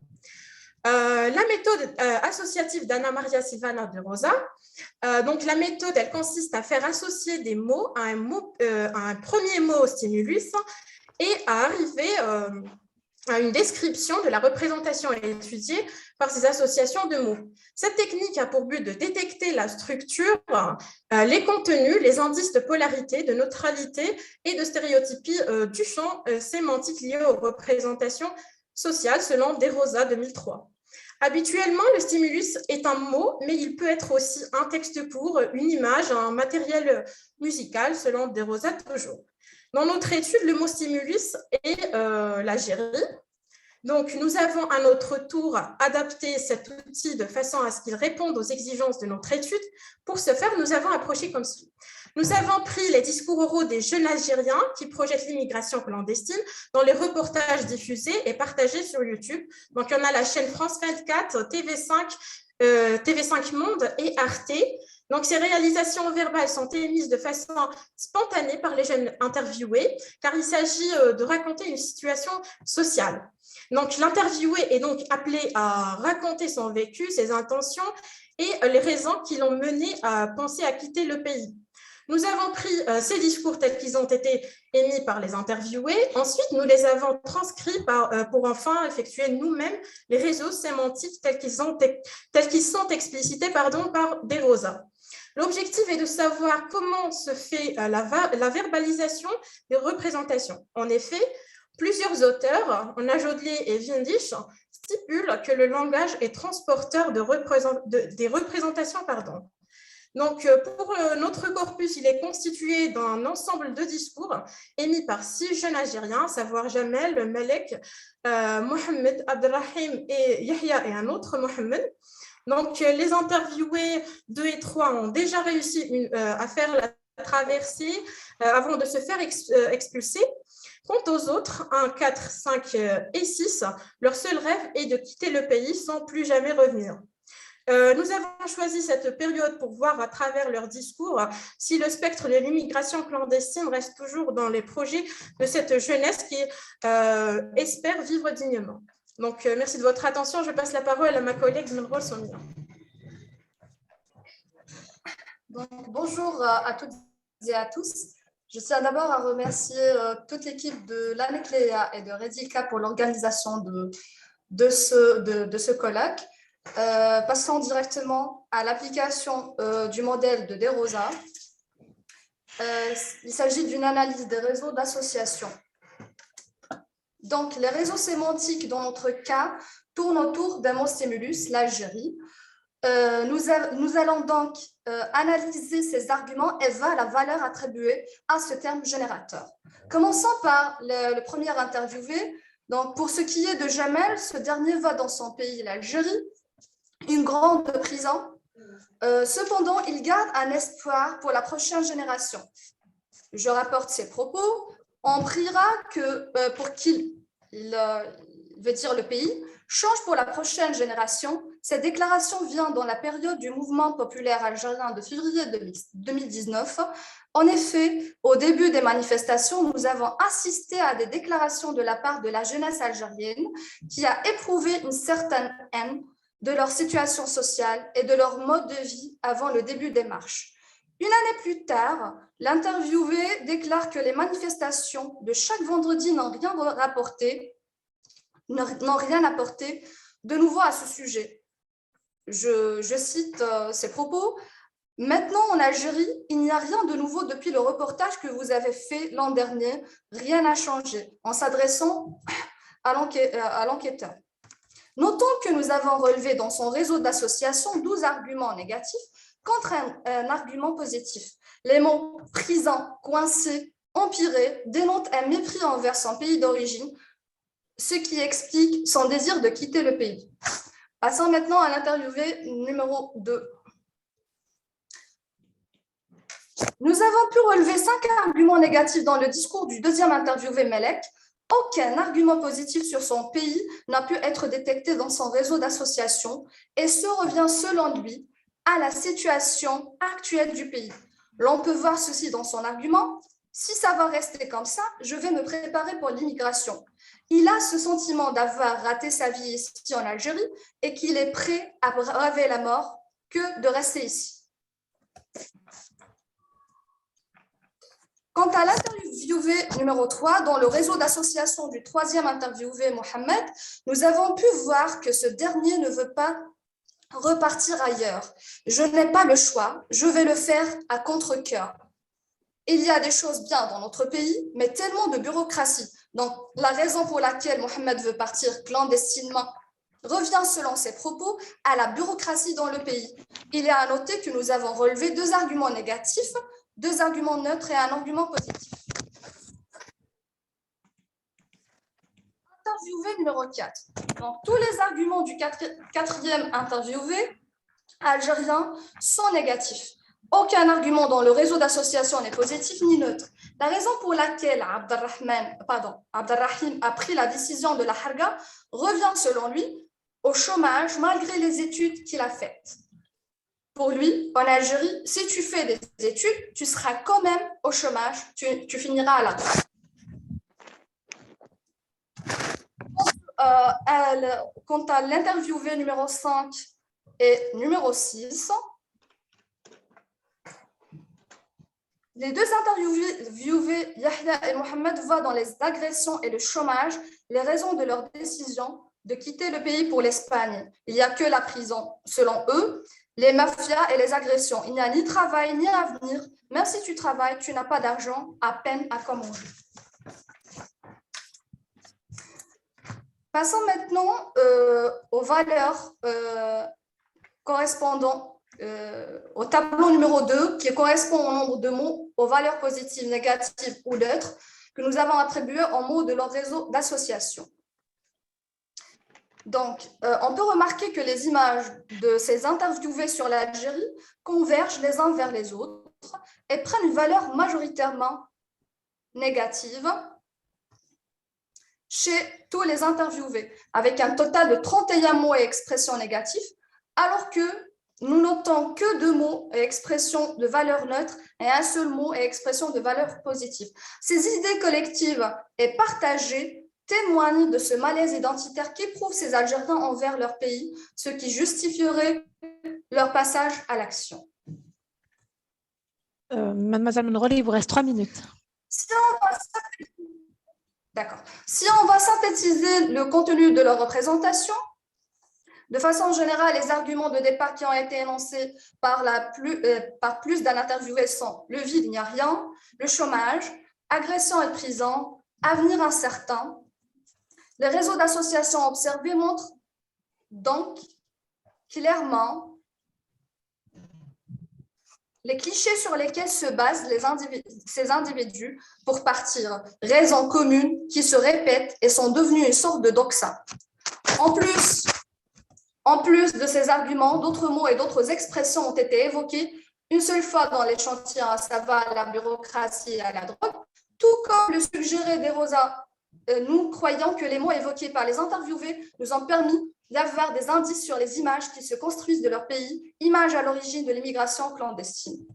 Speaker 5: La méthode associative d'Anna Maria Silvana de Rosa, donc la méthode, elle consiste à faire associer des mots à un premier mot au stimulus et à arriver à une description de la représentation étudiée par ces associations de mots. Cette technique a pour but de détecter la structure, les contenus, les indices de polarité, de neutralité et de stéréotypie du champ sémantique lié aux représentations sociales selon De Rosa 2003. Habituellement, le stimulus est un mot, mais il peut être aussi un texte court, une image, un matériel musical selon De Rosa toujours. Dans notre étude, le mot stimulus est l'Algérie. Donc, nous avons à notre tour adapté cet outil de façon à ce qu'il réponde aux exigences de notre étude. Pour ce faire, nous avons approché comme suit. Nous avons pris les discours oraux des jeunes Algériens qui projettent l'immigration clandestine dans les reportages diffusés et partagés sur YouTube. Donc, on a la chaîne France 24, TV5 Monde et Arte. Donc, ces réalisations verbales sont émises de façon spontanée par les jeunes interviewés, car il s'agit de raconter une situation sociale. Donc, l'interviewé est donc appelé à raconter son vécu, ses intentions et les raisons qui l'ont mené à penser à quitter le pays. Nous avons pris ces discours tels qu'ils ont été émis par les interviewés. Ensuite, nous les avons transcrits pour enfin effectuer nous-mêmes les réseaux sémantiques tels qu'ils sont explicités par De Rosa. L'objectif est de savoir comment se fait la verbalisation des représentations. En effet, plusieurs auteurs, Najodli et Vindish, stipulent que le langage est transporteur des représentations. Donc, pour notre corpus, il est constitué d'un ensemble de discours émis par 6 jeunes Algériens, à savoir Jamel, Malek, Mohamed, Abdelrahim et Yahya et un autre Mohamed. Donc, les interviewés 2 et 3 ont déjà réussi à faire la traversée avant de se faire expulser. Quant aux autres, 1, 4, 5 et 6, leur seul rêve est de quitter le pays sans plus jamais revenir. Nous avons choisi cette période pour voir à travers leur discours si le spectre de l'immigration clandestine reste toujours dans les projets de cette jeunesse qui espère vivre dignement. Donc, merci de votre attention. Je passe la parole à ma collègue Menrol Somia.
Speaker 6: Bonjour à toutes et à tous. Je tiens d'abord à remercier toute l'équipe de l'ANECLEA et de Redilka pour l'organisation de de ce colloque. Passons directement à l'application du modèle de De Rosa. Il s'agit d'une analyse des réseaux d'associations. Donc, les réseaux sémantiques, dans notre cas, tournent autour d'un mot stimulus, l'Algérie. Nous allons donc analyser ces arguments et voir la valeur attribuée à ce terme générateur. Commençons par le premier interviewé. Donc, pour ce qui est de Jamel, ce dernier va dans son pays, l'Algérie, une grande prison. Cependant, il garde un espoir pour la prochaine génération. Je rapporte ses propos. On priera pour qu'il, veut dire le pays, change pour la prochaine génération. Cette déclaration vient dans la période du mouvement populaire algérien de février 2019. En effet, au début des manifestations, nous avons assisté à des déclarations de la part de la jeunesse algérienne qui a éprouvé une certaine haine de leur situation sociale et de leur mode de vie avant le début des marches. Une année plus tard, l'interviewé déclare que les manifestations de chaque vendredi n'ont rien apporté de nouveau à ce sujet. Je cite ses propos. Maintenant, en Algérie, il n'y a rien de nouveau depuis le reportage que vous avez fait l'an dernier. Rien n'a changé, en s'adressant à l'enquêteur. Notons que nous avons relevé dans son réseau d'associations 12 arguments négatifs contre un argument positif. Les mots « prison »,« coincé »,« empiré » dénotent un mépris envers son pays d'origine, ce qui explique son désir de quitter le pays. Passons maintenant à l'interviewé numéro 2. Nous avons pu relever 5 arguments négatifs dans le discours du deuxième interviewé Melek. Aucun argument positif sur son pays n'a pu être détecté dans son réseau d'associations et ce revient selon lui à la situation actuelle du pays. L'on peut voir ceci dans son argument. Si ça va rester comme ça, je vais me préparer pour l'immigration. Il a ce sentiment d'avoir raté sa vie ici en Algérie et qu'il est prêt à braver la mort que de rester ici. Quant à l'interviewé numéro 3, dans le réseau d'association du troisième interviewé Mohamed, nous avons pu voir que ce dernier ne veut pas repartir ailleurs. Je n'ai pas le choix, je vais le faire à contre-cœur. Il y a des choses bien dans notre pays, mais tellement de bureaucratie. Donc, la raison pour laquelle Mohamed veut partir clandestinement revient, selon ses propos, à la bureaucratie dans le pays. Il est à noter que nous avons relevé 2 arguments négatifs, 2 arguments neutres et un argument positif. Interviewé numéro 4. Donc, tous les arguments du quatrième interviewé algérien sont négatifs. Aucun argument dans le réseau d'association n'est positif ni neutre. La raison pour laquelle Abdelrahim a pris la décision de la Harga revient, selon lui, au chômage malgré les études qu'il a faites. Pour lui, en Algérie, si tu fais des études, tu seras quand même au chômage, tu finiras à la retraite. Quant à l'interviewé numéro 5 et numéro 6, les 2 interviewés, Yahya et Mohamed, voient dans les agressions et le chômage les raisons de leur décision de quitter le pays pour l'Espagne. Il n'y a que la prison, selon eux, les mafias et les agressions. Il n'y a ni travail ni avenir. Même si tu travailles, tu n'as pas d'argent, à peine à quoi manger. Passons maintenant aux valeurs correspondant au tableau numéro 2, qui correspond au nombre de mots, aux valeurs positives, négatives ou neutres, que nous avons attribuées en mots de leur réseau d'association. Donc, on peut remarquer que les images de ces interviewés sur l'Algérie convergent les uns vers les autres et prennent une valeur majoritairement négative chez tous les interviewés, avec un total de 31 mots et expressions négatives, alors que nous notons que 2 mots et expressions de valeur neutre et un seul mot et expression de valeur positive. Ces idées collectives et partagées témoignent de ce malaise identitaire qu'éprouvent ces Algériens envers leur pays, ce qui justifierait leur passage à l'action.
Speaker 2: Mademoiselle Menroli, il vous reste 3 minutes.
Speaker 5: Si on
Speaker 6: D'accord. Si on va synthétiser le contenu de leur représentation, de façon générale, les arguments de départ qui ont été énoncés par plus d'un interviewé sont le vide, il n'y a rien, le chômage, agression et prison, avenir incertain. Les réseaux d'associations observés montrent donc clairement les clichés sur lesquels se basent ces individus pour partir, raisons communes qui se répètent et sont devenues une sorte de doxa. En plus de ces arguments, d'autres mots et d'autres expressions ont été évoqués une seule fois dans les chantiers, à savoir la bureaucratie et à la drogue, tout comme le suggérait Desrosa. Nous croyons que les mots évoqués par les interviewés nous ont permis d'avoir des indices sur les images qui se construisent de leur pays, images à l'origine de l'immigration clandestine.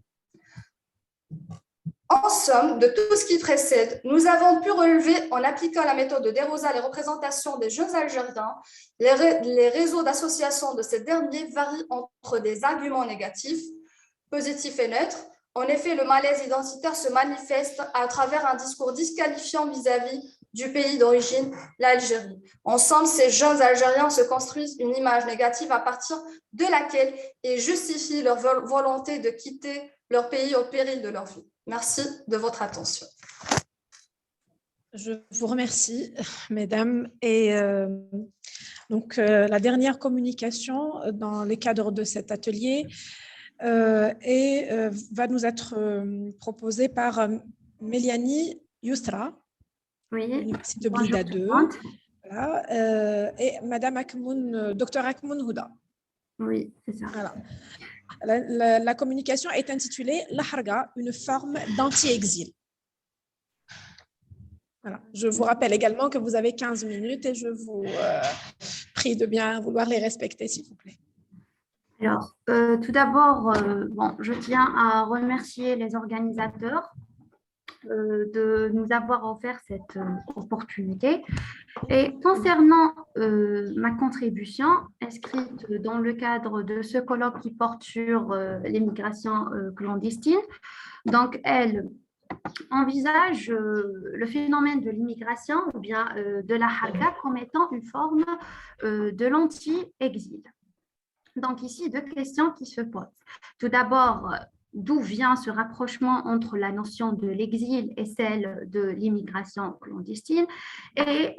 Speaker 6: En somme, de tout ce qui précède, nous avons pu relever, en appliquant la méthode de Desrosa, les représentations des jeunes Algériens. Les réseaux d'association de ces derniers varient entre des arguments négatifs, positifs et neutres. En effet, le malaise identitaire se manifeste à travers un discours disqualifiant vis-à-vis du pays d'origine, l'Algérie. En somme, ces jeunes Algériens se construisent une image négative à partir de laquelle ils justifient leur volonté de quitter leur pays au péril de leur vie. Merci de votre attention.
Speaker 2: Je vous remercie, mesdames. Et la dernière communication dans le cadre de cet atelier va nous être proposée par Méliani Youstra, l'Université de Blida 2, voilà, et Madame Dr Akmoun Houda.
Speaker 7: Oui, c'est ça.
Speaker 2: Voilà. La communication est intitulée « La Harga, une forme d'anti-exil ». Voilà. Je vous rappelle également que vous avez 15 minutes et je vous prie de bien vouloir les respecter, s'il vous plaît.
Speaker 7: Alors, tout d'abord, je tiens à remercier les organisateurs de nous avoir offert cette opportunité. Et concernant ma contribution inscrite dans le cadre de ce colloque qui porte sur l'immigration clandestine, donc elle envisage le phénomène de l'immigration ou bien de la harga comme étant une forme de l'anti-exil. Donc ici, deux questions qui se posent. Tout d'abord, d'où vient ce rapprochement entre la notion de l'exil et celle de l'immigration clandestine, et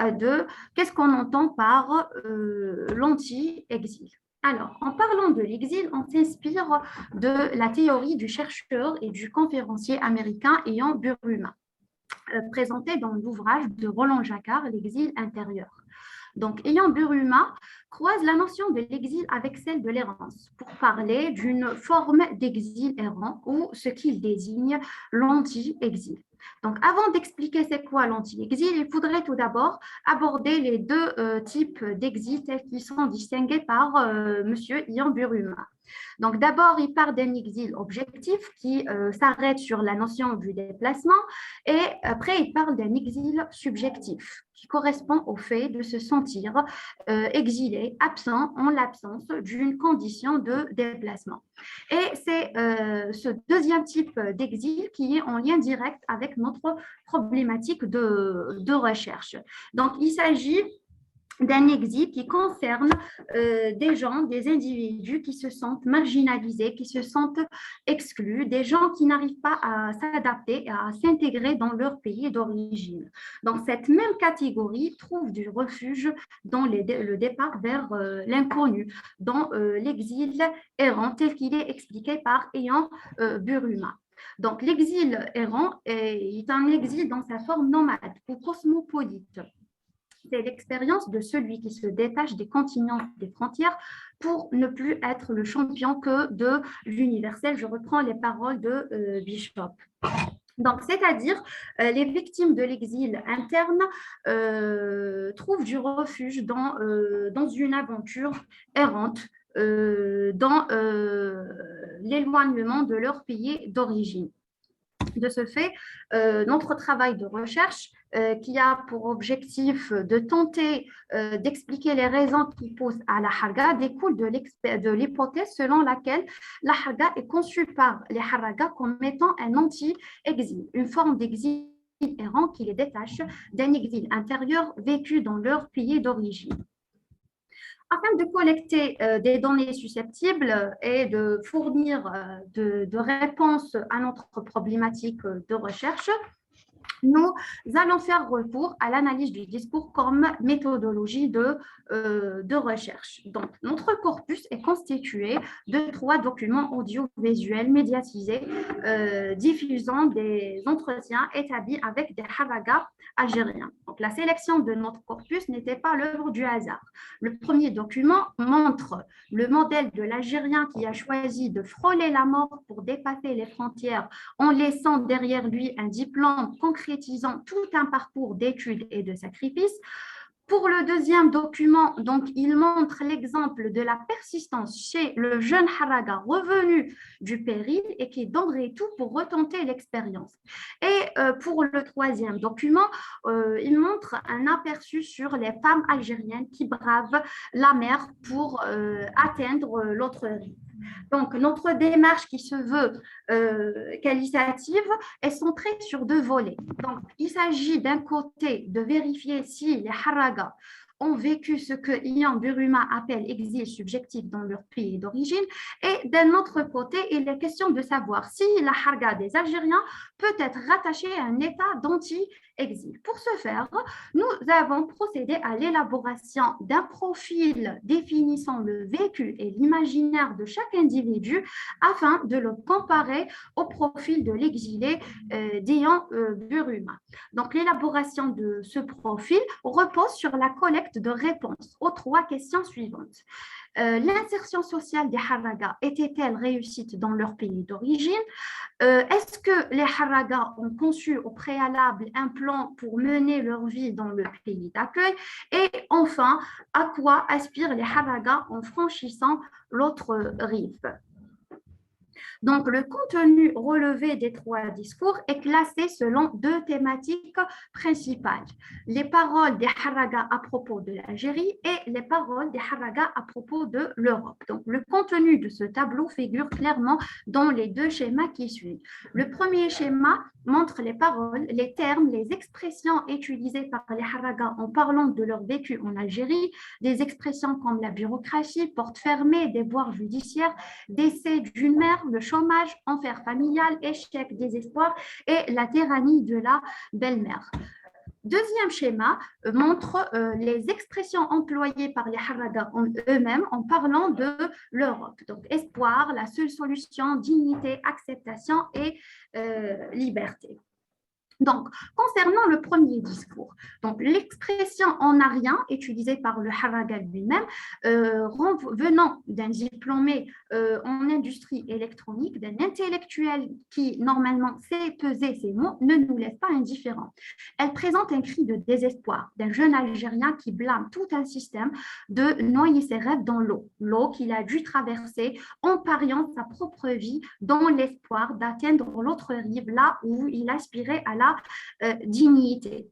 Speaker 7: qu'est-ce qu'on entend par l'anti-exil. Alors, en parlant de l'exil, on s'inspire de la théorie du chercheur et du conférencier américain Ian Buruma, présentée dans l'ouvrage de Roland Jacquard, L'exil intérieur. Donc, Ian Buruma croise la notion de l'exil avec celle de l'errance pour parler d'une forme d'exil errant ou ce qu'il désigne l'anti-exil. Donc, avant d'expliquer c'est quoi l'anti-exil, il faudrait tout d'abord aborder les deux types d'exil tels qu'ils sont distingués par monsieur Ian Buruma. Donc, d'abord, il part d'un exil objectif qui s'arrête sur la notion du déplacement et après, il parle d'un exil subjectif qui correspond au fait de se sentir exilé, absent en l'absence d'une condition de déplacement. Et c'est ce deuxième type d'exil qui est en lien direct avec notre problématique de recherche. Donc, il s'agit d'un exil qui concerne des gens, des individus qui se sentent marginalisés, qui se sentent exclus, des gens qui n'arrivent pas à s'adapter, à s'intégrer dans leur pays d'origine. Donc, cette même catégorie trouve du refuge dans le départ vers l'inconnu, dans l'exil errant tel qu'il est expliqué par Ian Buruma. Donc, l'exil errant est un exil dans sa forme nomade ou cosmopolite. C'est l'expérience de celui qui se détache des continents, des frontières, pour ne plus être le champion que de l'universel. Je reprends les paroles de Bishop. Donc, c'est-à-dire, les victimes de l'exil interne trouvent du refuge dans une aventure errante, dans l'éloignement de leur pays d'origine. De ce fait, notre travail de recherche qui a pour objectif de tenter d'expliquer les raisons qui poussent à la harga découle de l'hypothèse selon laquelle la harga est conçue par les harragas comme étant un anti-exil, une forme d'exil errants qui les détachent d'un exil intérieur vécu dans leur pays d'origine. Afin de collecter des données susceptibles et de fournir de réponses à notre problématique de recherche, nous allons faire recours à l'analyse du discours comme méthodologie de recherche. Donc, notre corpus est constitué de 3 documents audiovisuels médiatisés diffusant des entretiens établis avec des haragas algériens. Donc, la sélection de notre corpus n'était pas l'œuvre du hasard. Le premier document montre le modèle de l'Algérien qui a choisi de frôler la mort pour dépasser les frontières en laissant derrière lui un diplôme concrétisant tout un parcours d'études et de sacrifices. Pour le deuxième document, donc, il montre l'exemple de la persistance chez le jeune haraga revenu du péril et qui donnerait tout pour retenter l'expérience. Et pour le troisième document, il montre un aperçu sur les femmes algériennes qui bravent la mer pour atteindre l'autre rive. Donc, notre démarche qui se veut qualitative est centrée sur 2 volets. Donc, il s'agit d'un côté de vérifier si les haragas ont vécu ce que Ian Buruma appelle exil subjectif dans leur pays d'origine, et d'un autre côté, il est question de savoir si la harga des Algériens peut être rattachée à un état d'anti-exil. Pour ce faire, nous avons procédé à l'élaboration d'un profil définissant le vécu et l'imaginaire de chaque individu afin de le comparer au profil de l'exilé d'Ian Buruma. Donc, l'élaboration de ce profil repose sur la collecte de réponses aux 3 questions suivantes. L'insertion sociale des haragas était-elle réussite dans leur pays d'origine? Est-ce que les haragas ont conçu au préalable un plan pour mener leur vie dans le pays d'accueil? Et enfin, à quoi aspirent les haragas en franchissant l'autre rive? Donc, le contenu relevé des 3 discours est classé selon 2 thématiques principales. Les paroles des haragas à propos de l'Algérie et les paroles des haragas à propos de l'Europe. Donc, le contenu de ce tableau figure clairement dans les 2 schémas qui suivent. Le premier schéma montre les paroles, les termes, les expressions utilisées par les haragas en parlant de leur vécu en Algérie, des expressions comme la bureaucratie, porte fermée, déboires judiciaires, décès d'une mère, le chômage, enfer familial, échec, désespoir et la tyrannie de la belle-mère. Deuxième schéma montre les expressions employées par les haragas eux-mêmes en parlant de l'Europe. Donc, espoir, la seule solution, dignité, acceptation et liberté. Donc, concernant le premier discours, donc l'expression en arien utilisée par le haraga lui-même, venant d'un diplômé en industrie électronique, d'un intellectuel qui normalement sait peser ses mots, ne nous laisse pas indifférents. Elle présente un cri de désespoir d'un jeune Algérien qui blâme tout un système de noyer ses rêves dans l'eau qu'il a dû traverser en pariant sa propre vie dans l'espoir d'atteindre l'autre rive, là où il aspirait à la dignité.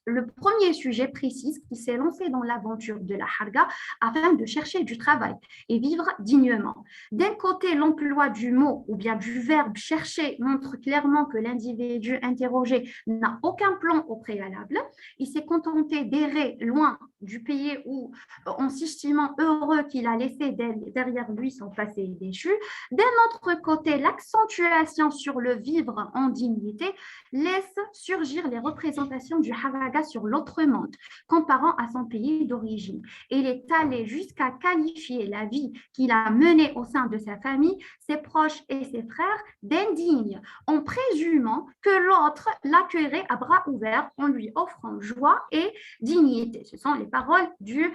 Speaker 7: Le premier sujet précise qu'il s'est lancé dans l'aventure de la harga afin de chercher du travail et vivre dignement. D'un côté, l'emploi du mot ou bien du verbe chercher montre clairement que l'individu interrogé n'a aucun plan au préalable. Il s'est contenté d'errer loin du pays où, en s'estimant heureux qu'il a laissé derrière lui son passé déchu. D'un autre côté, l'accentuation sur le vivre en dignité laisse surgir les représentations du harga sur l'autre monde, comparant à son pays d'origine. Et il est allé jusqu'à qualifier la vie qu'il a menée au sein de sa famille, ses proches et ses frères d'indigne, en présumant que l'autre l'accueillerait à bras ouverts en lui offrant joie et dignité. Ce sont les paroles du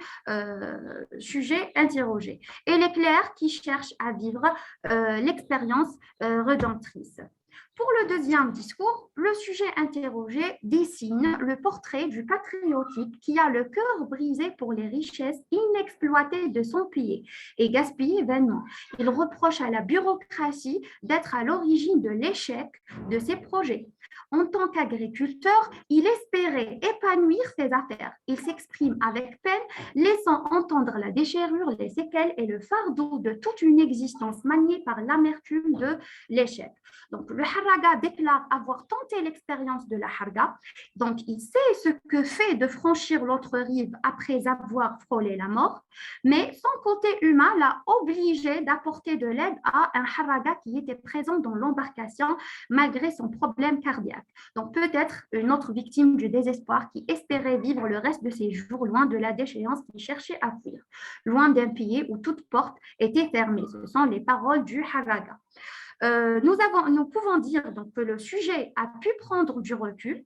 Speaker 7: sujet interrogé. Et les clercs qui cherchent à vivre l'expérience rédemptrice. Pour le deuxième discours, le sujet interrogé dessine le portrait du patriotique qui a le cœur brisé pour les richesses inexploitées de son pays et gaspillées vainement. Il reproche à la bureaucratie d'être à l'origine de l'échec de ses projets. En tant qu'agriculteur, il espérait épanouir ses affaires. Il s'exprime avec peine, laissant entendre la déchirure, les séquelles et le fardeau de toute une existence maniée par l'amertume de l'échec. Donc, le haraga Harraga déclare avoir tenté l'expérience de la harga, donc il sait ce que fait de franchir l'autre rive après avoir frôlé la mort, mais son côté humain l'a obligé d'apporter de l'aide à un Harraga qui était présent dans l'embarcation malgré son problème cardiaque. Donc peut-être une autre victime du désespoir qui espérait vivre le reste de ses jours loin de la déchéance qui cherchait à fuir, loin d'un pays où toute porte était fermée. Ce sont les paroles du Harraga. Nous pouvons dire donc que le sujet a pu prendre du recul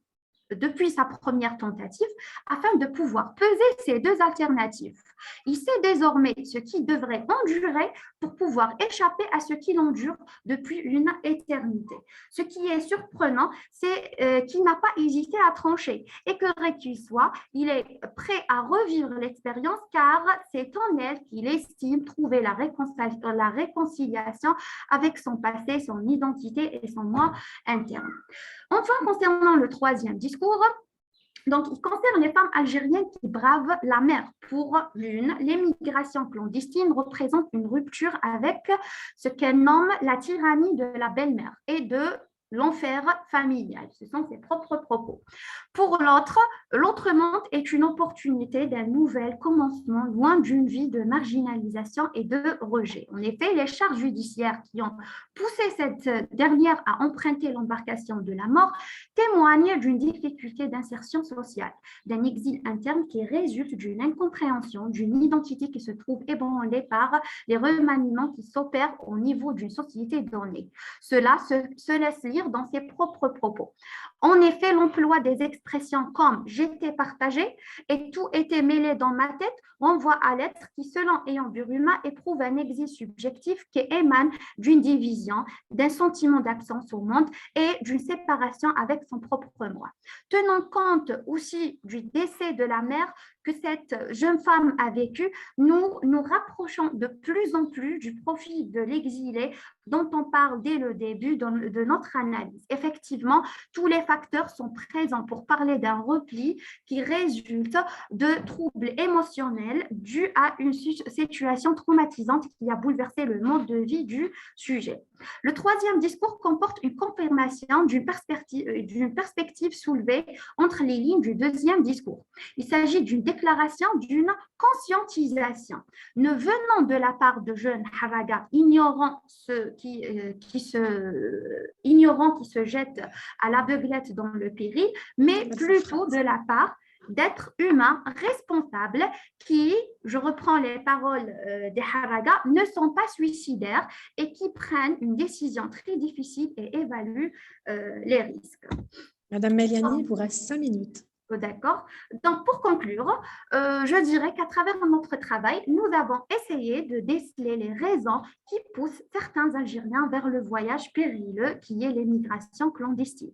Speaker 7: depuis sa première tentative afin de pouvoir peser ces deux alternatives. Il sait désormais ce qu'il devrait endurer pour pouvoir échapper à ce qu'il endure depuis une éternité. Ce qui est surprenant, c'est qu'il n'a pas hésité à trancher et que qu'il soit, il est prêt à revivre l'expérience car c'est en elle qu'il estime trouver la réconciliation avec son passé, son identité et son moi interne. Enfin, concernant le troisième discours, donc, il concerne les femmes algériennes qui bravent la mer. Pour l'une, l'émigration clandestine représente une rupture avec ce qu'elle nomme la tyrannie de la belle-mère et de l'enfer familial. Ce sont ses propres propos. Pour l'autre, l'autre monde est une opportunité d'un nouvel commencement loin d'une vie de marginalisation et de rejet. En effet, les charges judiciaires qui ont poussé cette dernière à emprunter l'embarcation de la mort témoignent d'une difficulté d'insertion sociale, d'un exil interne qui résulte d'une incompréhension, d'une identité qui se trouve ébranlée par les remaniements qui s'opèrent au niveau d'une société donnée. Cela se laisse lire dans ses propres propos. En effet, l'emploi des expressions comme « j'étais partagé » et « tout était mêlé dans ma tête » renvoie à l'être qui, selon Ayant Buruma, éprouve un exil subjectif qui émane d'une division, d'un sentiment d'absence au monde et d'une séparation avec son propre moi. Tenant compte aussi du décès de la mère que cette jeune femme a vécu, nous nous rapprochons de plus en plus du profil de l'exilé dont on parle dès le début de notre analyse. Effectivement, tous les facteurs sont présents pour parler d'un repli qui résulte de troubles émotionnels dus à une situation traumatisante qui a bouleversé le mode de vie du sujet. Le troisième discours comporte une confirmation d'une perspective soulevée entre les lignes du deuxième discours. Il s'agit d'une déclaration d'une conscientisation ne venant de la part de jeunes Harraga ignorants qui se jettent à l'aveuglette dans le péril, mais plutôt de la part d'êtres humains responsables qui, je reprends les paroles des Harraga, ne sont pas suicidaires et qui prennent une décision très difficile et évaluent les risques.
Speaker 2: Madame Meliani, il vous reste 5 minutes.
Speaker 7: D'accord. Donc, pour conclure, je dirais qu'à travers notre travail, nous avons essayé de déceler les raisons qui poussent certains Algériens vers le voyage périlleux qui est l'émigration clandestine.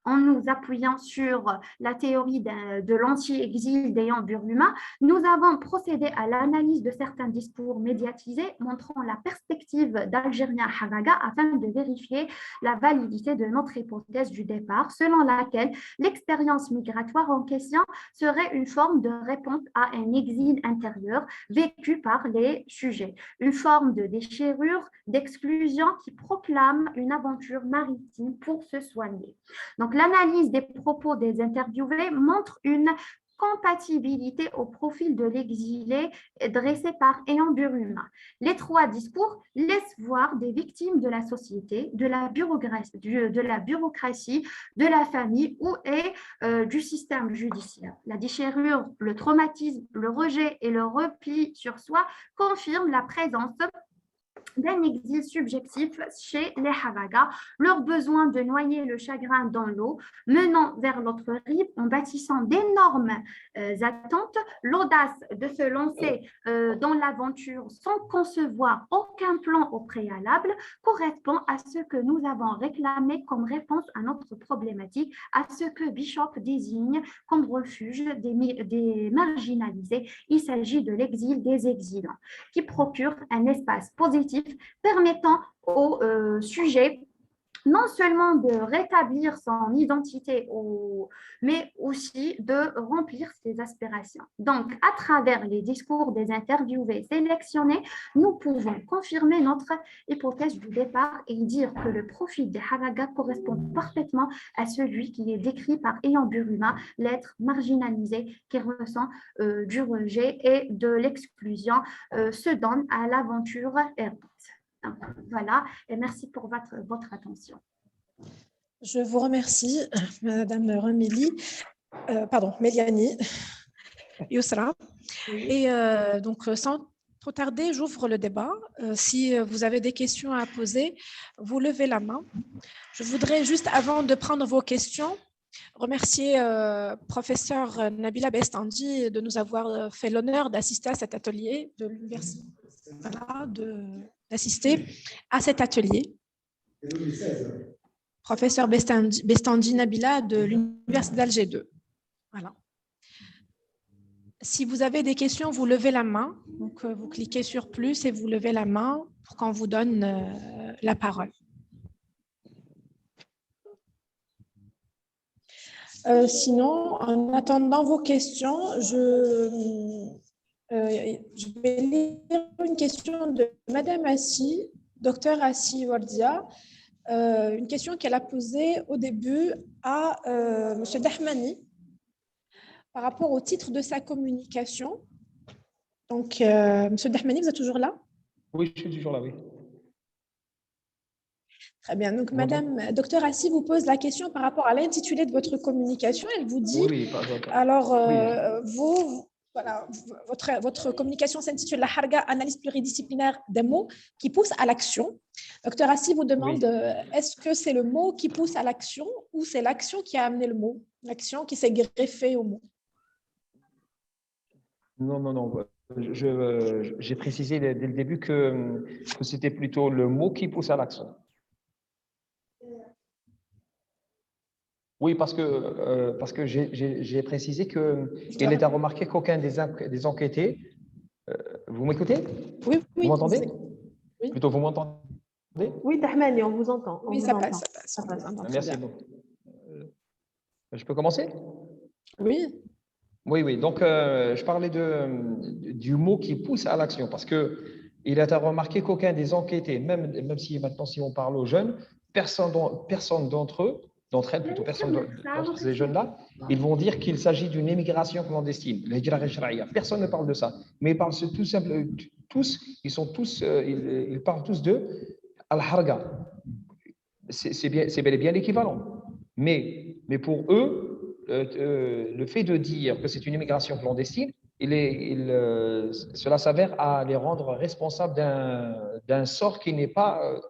Speaker 7: En nous appuyant sur la théorie de l'anti-exil d'Ayant Buruma, nous avons procédé à l'analyse de certains discours médiatisés montrant la perspective d'Algériens Harraga afin de vérifier la validité de notre hypothèse du départ, selon laquelle l'expérience migratoire en question serait une forme de réponse à un exil intérieur vécu par les sujets, une forme de déchirure, d'exclusion qui proclame une aventure maritime pour se soigner. Donc, l'analyse des propos des interviewés montre une compatibilité au profil de l'exilé dressé par Ayant Buruma. Les trois discours laissent voir des victimes de la société, de la bureaucratie, de la famille et du système judiciaire. La déchirure, le traumatisme, le rejet et le repli sur soi confirment la présence d'un exil subjectif chez les Harraga, leur besoin de noyer le chagrin dans l'eau, menant vers l'autre rive en bâtissant d'énormes attentes, l'audace de se lancer dans l'aventure sans concevoir aucun plan au préalable correspond à ce que nous avons réclamé comme réponse à notre problématique, à ce que Bishop désigne comme refuge des marginalisés. Il s'agit de l'exil des exilants, qui procure un espace positif permettant aux sujets non seulement de rétablir son identité, mais aussi de remplir ses aspirations. Donc, à travers les discours des interviewés sélectionnés, nous pouvons confirmer notre hypothèse du départ et dire que le profil des Haraga correspond parfaitement à celui qui est décrit par Ayaan Buruma, l'être marginalisé qui ressent du rejet et de l'exclusion, se donne à l'aventure errante. Voilà, et merci pour votre attention.
Speaker 2: Je vous remercie, Madame Remili, Méliani, Yousra. Et donc, sans trop tarder, j'ouvre le débat. Si vous avez des questions à poser, vous levez la main. Je voudrais juste, avant de prendre vos questions, remercier professeur Nabila Bestandi de nous avoir fait l'honneur d'assister à cet atelier de l'université. Voilà, d'assister à cet atelier. Professeur Bestandi Nabila de l'université d'Alger 2. Voilà. Si vous avez des questions, vous levez la main. Donc, vous cliquez sur plus et vous levez la main pour qu'on vous donne la parole. Sinon, en attendant vos questions, je vais lire une question de Madame Assi, docteur Assi Wardia, une question qu'elle a posée au début à Monsieur Dahmani par rapport au titre de sa communication. Donc, Monsieur Dahmani, vous êtes toujours là?
Speaker 3: Oui, je suis toujours là, oui.
Speaker 2: Très bien. Donc, Madame Docteur Assi vous pose la question par rapport à l'intitulé de votre communication. Elle vous dit,
Speaker 3: oui,
Speaker 2: alors,
Speaker 3: oui.
Speaker 2: Voilà, votre communication s'intitule La Harga, analyse pluridisciplinaire des mots qui poussent à l'action. Docteur Assi vous demande, est-ce que c'est le mot qui pousse à l'action ou c'est l'action qui a amené le mot, l'action qui s'est greffée au mot?
Speaker 3: Non. J'ai précisé dès le début que c'était plutôt le mot qui pousse à l'action. Oui, parce que j'ai précisé qu'il est à remarquer qu'aucun des enquêtés… vous m'écoutez?
Speaker 2: Oui.
Speaker 3: Vous m'entendez?
Speaker 2: Oui.
Speaker 3: Plutôt, vous m'entendez?
Speaker 8: Oui, Dahmani, on vous entend.
Speaker 2: Oui, ça passe.
Speaker 3: Merci beaucoup. Je peux commencer?
Speaker 2: Oui.
Speaker 3: Oui. Donc, je parlais du mot qui pousse à l'action parce qu'il est à remarquer qu'aucun des enquêtés, même si maintenant, si on parle aux jeunes, personne d'entre ces jeunes-là, ils vont dire qu'il s'agit d'une émigration clandestine. Personne ne parle de ça. Mais ils parlent tout simplement, ils parlent tous de Al-Harga. C'est bel et bien l'équivalent. Mais pour eux, le fait de dire que c'est une immigration clandestine, cela s'avère à les rendre responsables d'un sort qui n'est pas…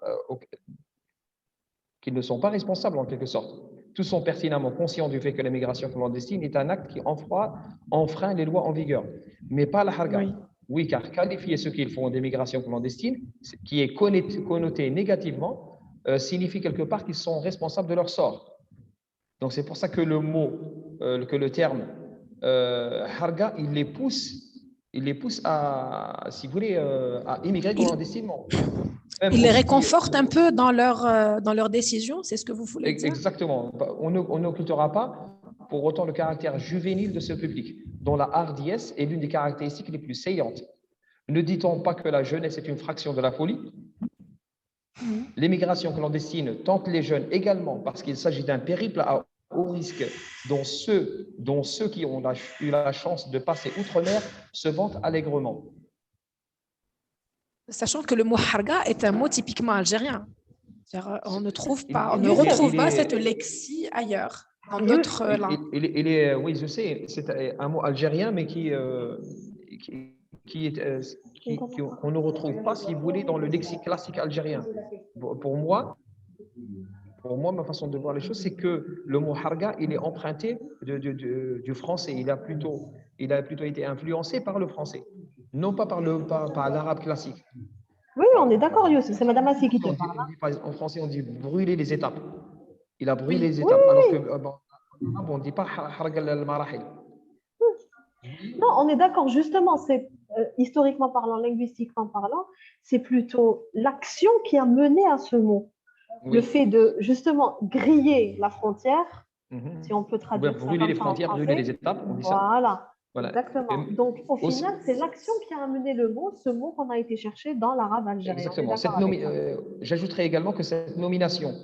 Speaker 3: qu'ils ne sont pas responsables en quelque sorte. Tous sont pertinemment conscients du fait que l'immigration clandestine est un acte qui enfreint les lois en vigueur, mais pas la harga. Oui, car qualifier ce qu'ils font d'immigration clandestine, qui est connoté négativement, signifie quelque part qu'ils sont responsables de leur sort. Donc c'est pour ça que le terme harga, il les pousse à, si vous voulez, à immigrer clandestinement.
Speaker 2: Il les réconforte un peu dans leur décision, c'est ce que vous voulez dire?
Speaker 3: Exactement. On n'occultera pas pour autant le caractère juvénile de ce public, dont la hardiesse est l'une des caractéristiques les plus saillantes. Ne dit-on pas que la jeunesse est une fraction de la folie? L'émigration clandestine tente les jeunes également parce qu'il s'agit d'un périple à haut risque dont ceux qui ont eu la chance de passer outre-mer se vantent allègrement.
Speaker 2: Sachant que le mot harga est un mot typiquement algérien. On ne retrouve pas cette lexie ailleurs, dans d'autres langues.
Speaker 3: Oui, je sais, c'est un mot algérien, mais qu'on ne retrouve pas, si vous voulez, dans le lexique classique algérien. Pour moi, ma façon de voir les choses, c'est que le mot harga, il est emprunté du français. Il a plutôt été influencé par le français, non pas par l'arabe classique.
Speaker 8: Oui, on est d'accord, Youssef, c'est Madame Assi qui te parle.
Speaker 3: En français, on dit brûler les étapes. Il a brûlé les étapes, alors que on ne dit pas harga al-marahil.
Speaker 8: Non, on est d'accord, justement, c'est historiquement parlant, linguistiquement parlant, c'est plutôt l'action qui a mené à ce mot. le fait de justement griller la frontière, si on peut traduire ça
Speaker 3: brûler les
Speaker 8: comme ça en
Speaker 3: frontières, brûler
Speaker 8: français.
Speaker 3: les étapes, on dit ça.
Speaker 8: Voilà, exactement. Donc, au final, c'est l'action qui a amené ce mot qu'on a été chercher dans l'arabe algérien.
Speaker 3: Exactement. J'ajouterais également que cette nomination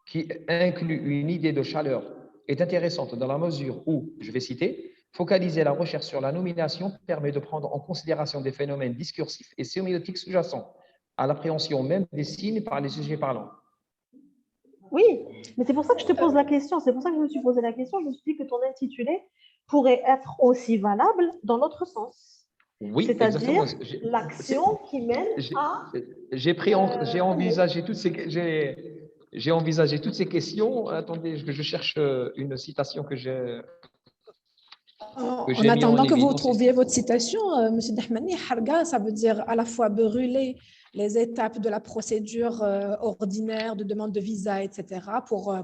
Speaker 3: qui inclut une idée de chaleur est intéressante dans la mesure où, je vais citer, focaliser la recherche sur la nomination permet de prendre en considération des phénomènes discursifs et sémiotiques sous-jacents à l'appréhension même des signes par les sujets parlants.
Speaker 8: Oui, mais c'est pour ça que je te pose la question. C'est pour ça que je me suis posé la question. Je me suis dit que ton intitulé pourrait être aussi valable dans l'autre sens.
Speaker 3: Oui,
Speaker 8: c'est-à-dire l'action qui mène à…
Speaker 3: J'ai envisagé toutes ces questions. Attendez, je cherche une citation que j'ai…
Speaker 2: En attendant que vous trouviez votre citation, M. Dahmani, harga, ça veut dire à la fois brûler les étapes de la procédure ordinaire de demande de visa, etc., pour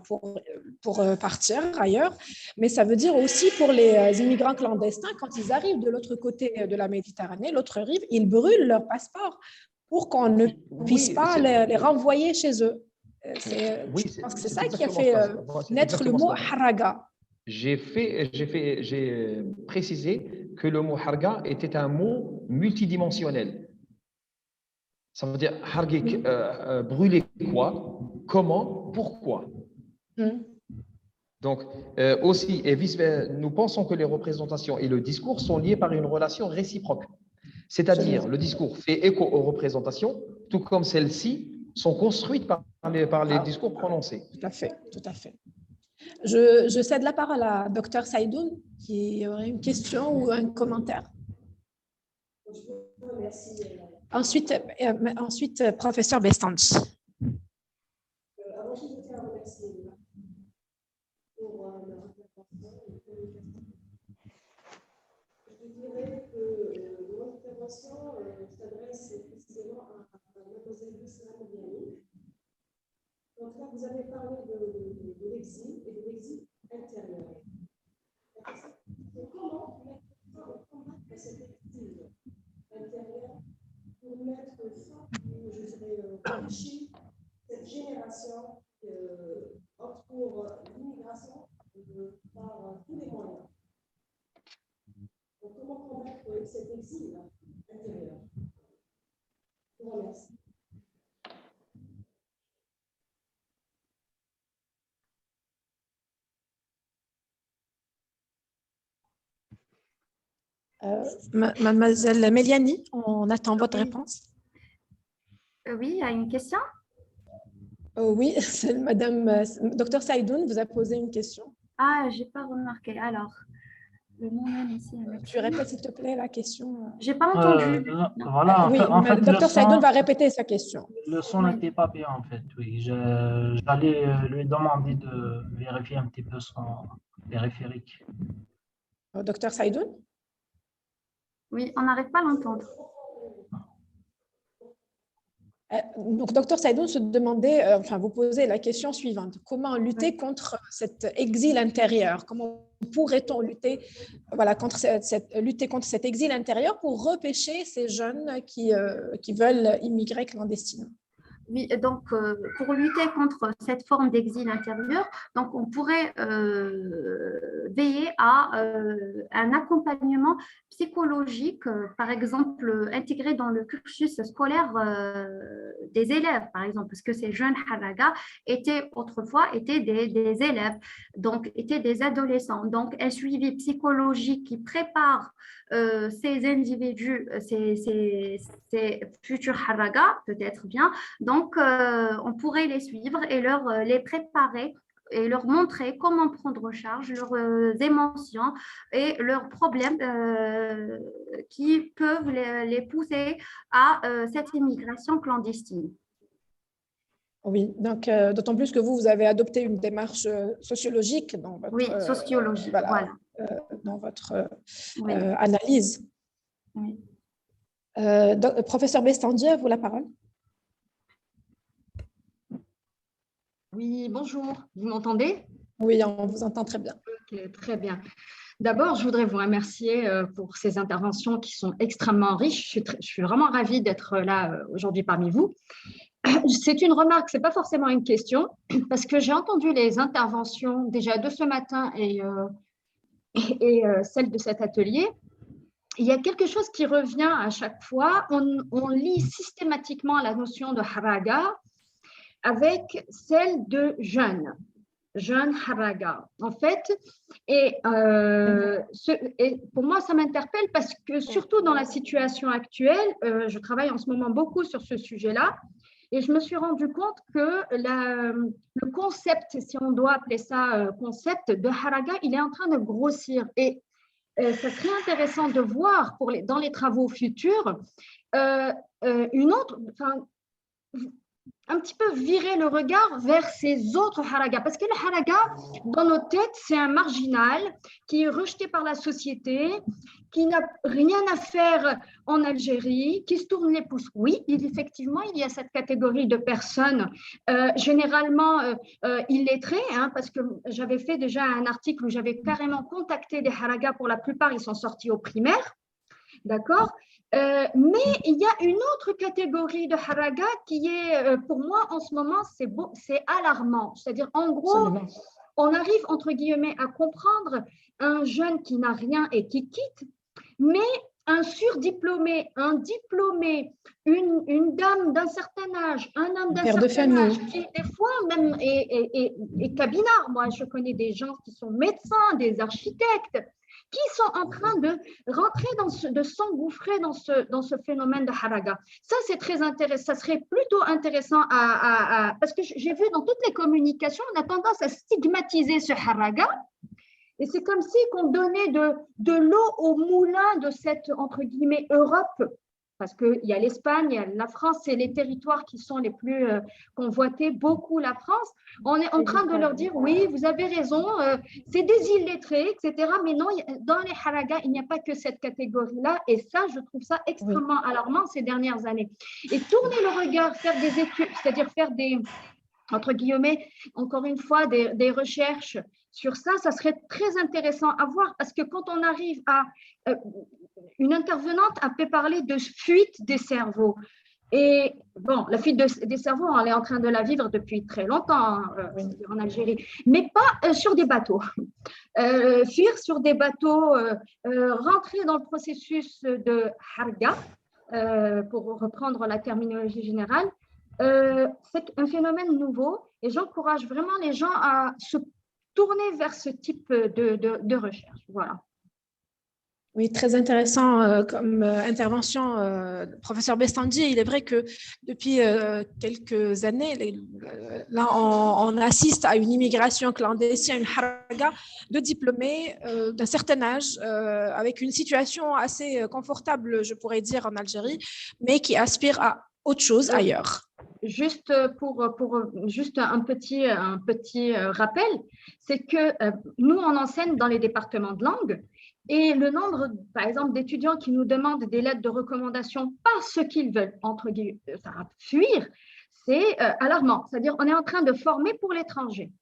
Speaker 2: partir ailleurs. Mais ça veut dire aussi pour les immigrants clandestins, quand ils arrivent de l'autre côté de la Méditerranée, l'autre rive, ils brûlent leur passeport pour qu'on ne puisse pas les renvoyer chez eux. Je pense que c'est ça qui a fait naître le mot haraga.
Speaker 3: J'ai précisé que le mot harga était un mot multidimensionnel. Ça veut dire hargik, brûler quoi, comment, pourquoi. Donc, aussi, nous pensons que les représentations et le discours sont liés par une relation réciproque. C'est-à-dire, le discours fait écho aux représentations, tout comme celles-ci sont construites par les discours prononcés.
Speaker 2: Tout à fait, tout à fait. Je cède la parole à Dr Saïdoun qui aurait une question ou un commentaire. Ensuite, professeur Bestandji. Avant, je voudrais remercier pour leur intervention. Je dirais que votre intervention s'adresse précisément à Mademoiselle Youssra Mobiani. Donc là, vous avez parlé de l'exil et de l'exil intérieur. Comment combattre cet exil intérieur pour mettre fin, je dirais, empêcher cette génération qui opte pour l'immigration par tous les moyens. Donc, comment combattre cet exil intérieur? Je vous remercie. Mademoiselle Méliani, on attend votre réponse.
Speaker 7: Oui, il y a une question.
Speaker 2: Oui, Madame Dr Saïdoun vous a posé une question.
Speaker 7: Ah, je n'ai pas remarqué. Alors, le nom même ici.
Speaker 2: Tu répètes s'il te plaît la question.
Speaker 7: Je n'ai pas entendu.
Speaker 1: Voilà,
Speaker 2: oui, Dr Saïdoun va répéter sa question.
Speaker 1: Le son n'était pas bien en fait, oui. J'allais lui demander de vérifier un petit peu son périphérique.
Speaker 2: Dr Saïdoun?
Speaker 7: Oui, on n'arrête pas à l'entendre.
Speaker 2: Donc, Dr Saïdoun se demandait, vous posez la question suivante. Comment lutter contre cet exil intérieur? Comment pourrait-on lutter, lutter contre cet exil intérieur pour repêcher ces jeunes qui veulent immigrer clandestinement?
Speaker 7: Oui, donc pour lutter contre cette forme d'exil intérieur, donc on pourrait veiller à un accompagnement psychologique, par exemple intégré dans le cursus scolaire des élèves, par exemple, parce que ces jeunes haraga autrefois étaient des élèves, donc étaient des adolescents. Donc un suivi psychologique qui prépare ces individus, ces futurs haraga, peut-être bien. Donc, on pourrait les suivre et les préparer et leur montrer comment prendre en charge leurs émotions et leurs problèmes qui peuvent les pousser à cette immigration clandestine.
Speaker 2: Oui, donc d'autant plus que vous avez adopté une démarche sociologique dans votre,
Speaker 7: oui, sociologique, voilà.
Speaker 2: Dans votre analyse.
Speaker 7: Oui.
Speaker 2: Professeur Bestandji, à vous la parole.
Speaker 9: Oui, bonjour. Vous m'entendez?
Speaker 2: Oui, on vous entend très bien.
Speaker 9: Ok, très bien. D'abord, je voudrais vous remercier pour ces interventions qui sont extrêmement riches. Je suis vraiment ravie d'être là aujourd'hui parmi vous. c'est une remarque, ce n'est pas forcément une question, parce que j'ai entendu les interventions déjà de ce matin et celle de cet atelier. Il y a quelque chose qui revient à chaque fois. On lit systématiquement la notion de haraga avec celle de jeune haraga, en fait. Et pour moi, ça m'interpelle parce que surtout dans la situation actuelle, je travaille en ce moment beaucoup sur ce sujet-là, et je me suis rendu compte que le concept, si on doit appeler ça concept de haraga, il est en train de grossir. Et ça serait intéressant de voir dans les travaux futurs une autre, un petit peu virer le regard vers ces autres haragas. Parce que le haraga, dans nos têtes, c'est un marginal qui est rejeté par la société, qui n'a rien à faire en Algérie, qui se tourne les pouces. Oui, effectivement, il y a cette catégorie de personnes, généralement illettrées, parce que j'avais fait déjà un article où j'avais carrément contacté des haragas. Pour la plupart, ils sont sortis au primaire. D'accord, mais il y a une autre catégorie de haraga qui est, pour moi, en ce moment, c'est alarmant. C'est-à-dire, en gros, on arrive, entre guillemets, à comprendre un jeune qui n'a rien et qui quitte, mais un surdiplômé, un diplômé, une dame d'un certain âge, un homme d'un certain âge, qui des fois même est cabinard. Moi, je connais des gens qui sont médecins, des architectes, qui sont en train de rentrer de s'engouffrer dans ce phénomène de haraga. Ça, c'est très intéressant. Ça serait plutôt intéressant parce que j'ai vu dans toutes les communications, on a tendance à stigmatiser ce haraga. Et c'est comme si qu'on donnait de l'eau au moulin de cette, entre guillemets, Europe. Parce qu'il y a l'Espagne, il y a la France, c'est les territoires qui sont les plus convoités, beaucoup la France. On est en train de leur dire, oui, vous avez raison, c'est des illettrés, etc. Mais non, dans les haragas, il n'y a pas que cette catégorie-là. Et ça, je trouve ça extrêmement alarmant ces dernières années. Et tourner le regard, faire des études, c'est-à-dire faire des, entre guillemets, encore une fois, des recherches sur ça, ça serait très intéressant à voir. Parce que quand on arrive à... une intervenante a pu parler de fuite des cerveaux. Et bon, la fuite des cerveaux, on est en train de la vivre depuis très longtemps en Algérie, mais pas sur des bateaux. Fuir sur des bateaux, rentrer dans le processus de harga, pour reprendre la terminologie générale, c'est un phénomène nouveau et j'encourage vraiment les gens à se tourner vers ce type de recherche. Voilà.
Speaker 2: Oui, très intéressant comme intervention, professeur Bestandi. Il est vrai que depuis quelques années, là, on assiste à une immigration clandestine, une haraga de diplômés d'un certain âge, avec une situation assez confortable, je pourrais dire, en Algérie, mais qui aspirent à autre chose ailleurs.
Speaker 9: Juste pour juste un petit rappel, c'est que nous, on enseigne dans les départements de langue. Et le nombre, par exemple, d'étudiants qui nous demandent des lettres de recommandation parce qu'ils veulent, entre guillemets, fuir, c'est alarmant. C'est-à-dire, on est en train de former pour l'étranger.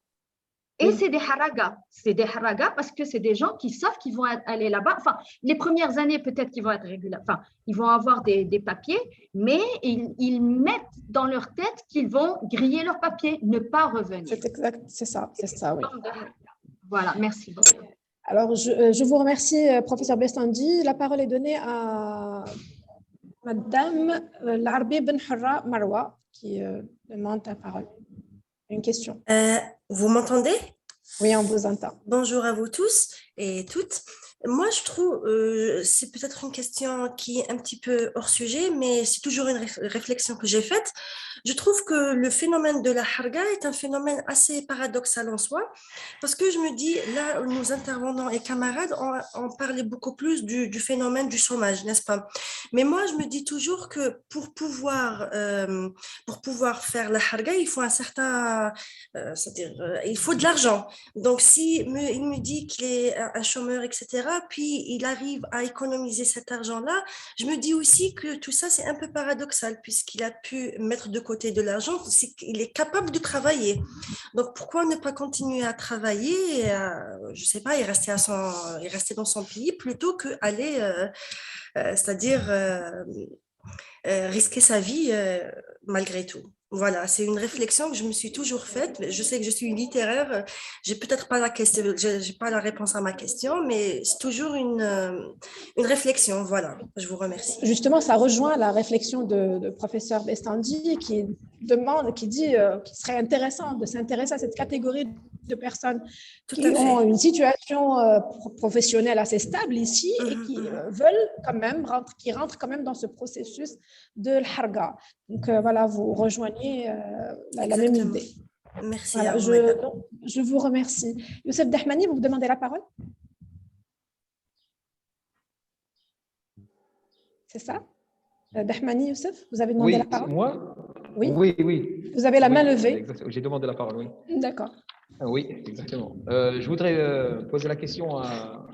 Speaker 9: Et c'est des haragas. C'est des haragas parce que c'est des gens qui savent qu'ils vont aller là-bas. Enfin, les premières années, peut-être qu'ils vont être réguliers. Enfin, ils vont avoir des papiers, mais ils mettent dans leur tête qu'ils vont griller leurs papiers, ne pas revenir.
Speaker 2: C'est exact, c'est ça, oui.
Speaker 9: Voilà, merci beaucoup.
Speaker 2: Alors, je vous remercie, professeur Bestandi. La parole est donnée à Madame Larbi Benharra Marwa, qui demande la parole. Une question.
Speaker 10: Vous m'entendez?
Speaker 2: Oui, on vous entend.
Speaker 10: Bonjour à vous tous et toutes. Moi, je trouve, c'est peut-être une question qui est un petit peu hors sujet, mais c'est toujours une réflexion que j'ai faite. Je trouve que le phénomène de la harga est un phénomène assez paradoxal en soi, parce que je me dis, là, nos intervenants et camarades ont parlé beaucoup plus du phénomène du chômage, n'est-ce pas? Mais moi, je me dis toujours que pour pouvoir faire la harga, il faut un certain, c'est-à-dire, il faut de l'argent. Donc, si il me dit qu'il est un chômeur, etc., puis il arrive à économiser cet argent-là, je me dis aussi que tout ça, c'est un peu paradoxal, puisqu'il a pu mettre de côté de l'argent, c'est qu'il est capable de travailler. Donc, pourquoi ne pas continuer à travailler, je ne sais pas, et rester dans son pays, plutôt qu'aller, c'est-à-dire risquer sa vie malgré tout. Voilà, c'est une réflexion que je me suis toujours faite. Je sais que je suis littéraire, j'ai peut-être pas la question, j'ai pas la réponse à ma question, mais c'est toujours une réflexion. Voilà, je vous remercie.
Speaker 2: Justement, ça rejoint la réflexion de professeur Bestandi qui demande, qui dit qu'il serait intéressant de s'intéresser à cette catégorie de personnes qui ont une situation professionnelle assez stable ici et qui veulent quand même qui rentrent quand même dans ce processus de l'harga. Donc voilà, vous rejoignez la même idée.
Speaker 10: Merci.
Speaker 2: Voilà, je vous remercie. Youssef Dahmani, vous demandez la parole? C'est ça? Dahmani Youssef, vous avez demandé la parole?
Speaker 3: Moi?
Speaker 2: Oui.
Speaker 3: Oui.
Speaker 2: Vous avez la main levée?
Speaker 3: J'ai demandé la parole, oui.
Speaker 2: D'accord.
Speaker 3: Oui, exactement. Je voudrais poser la question à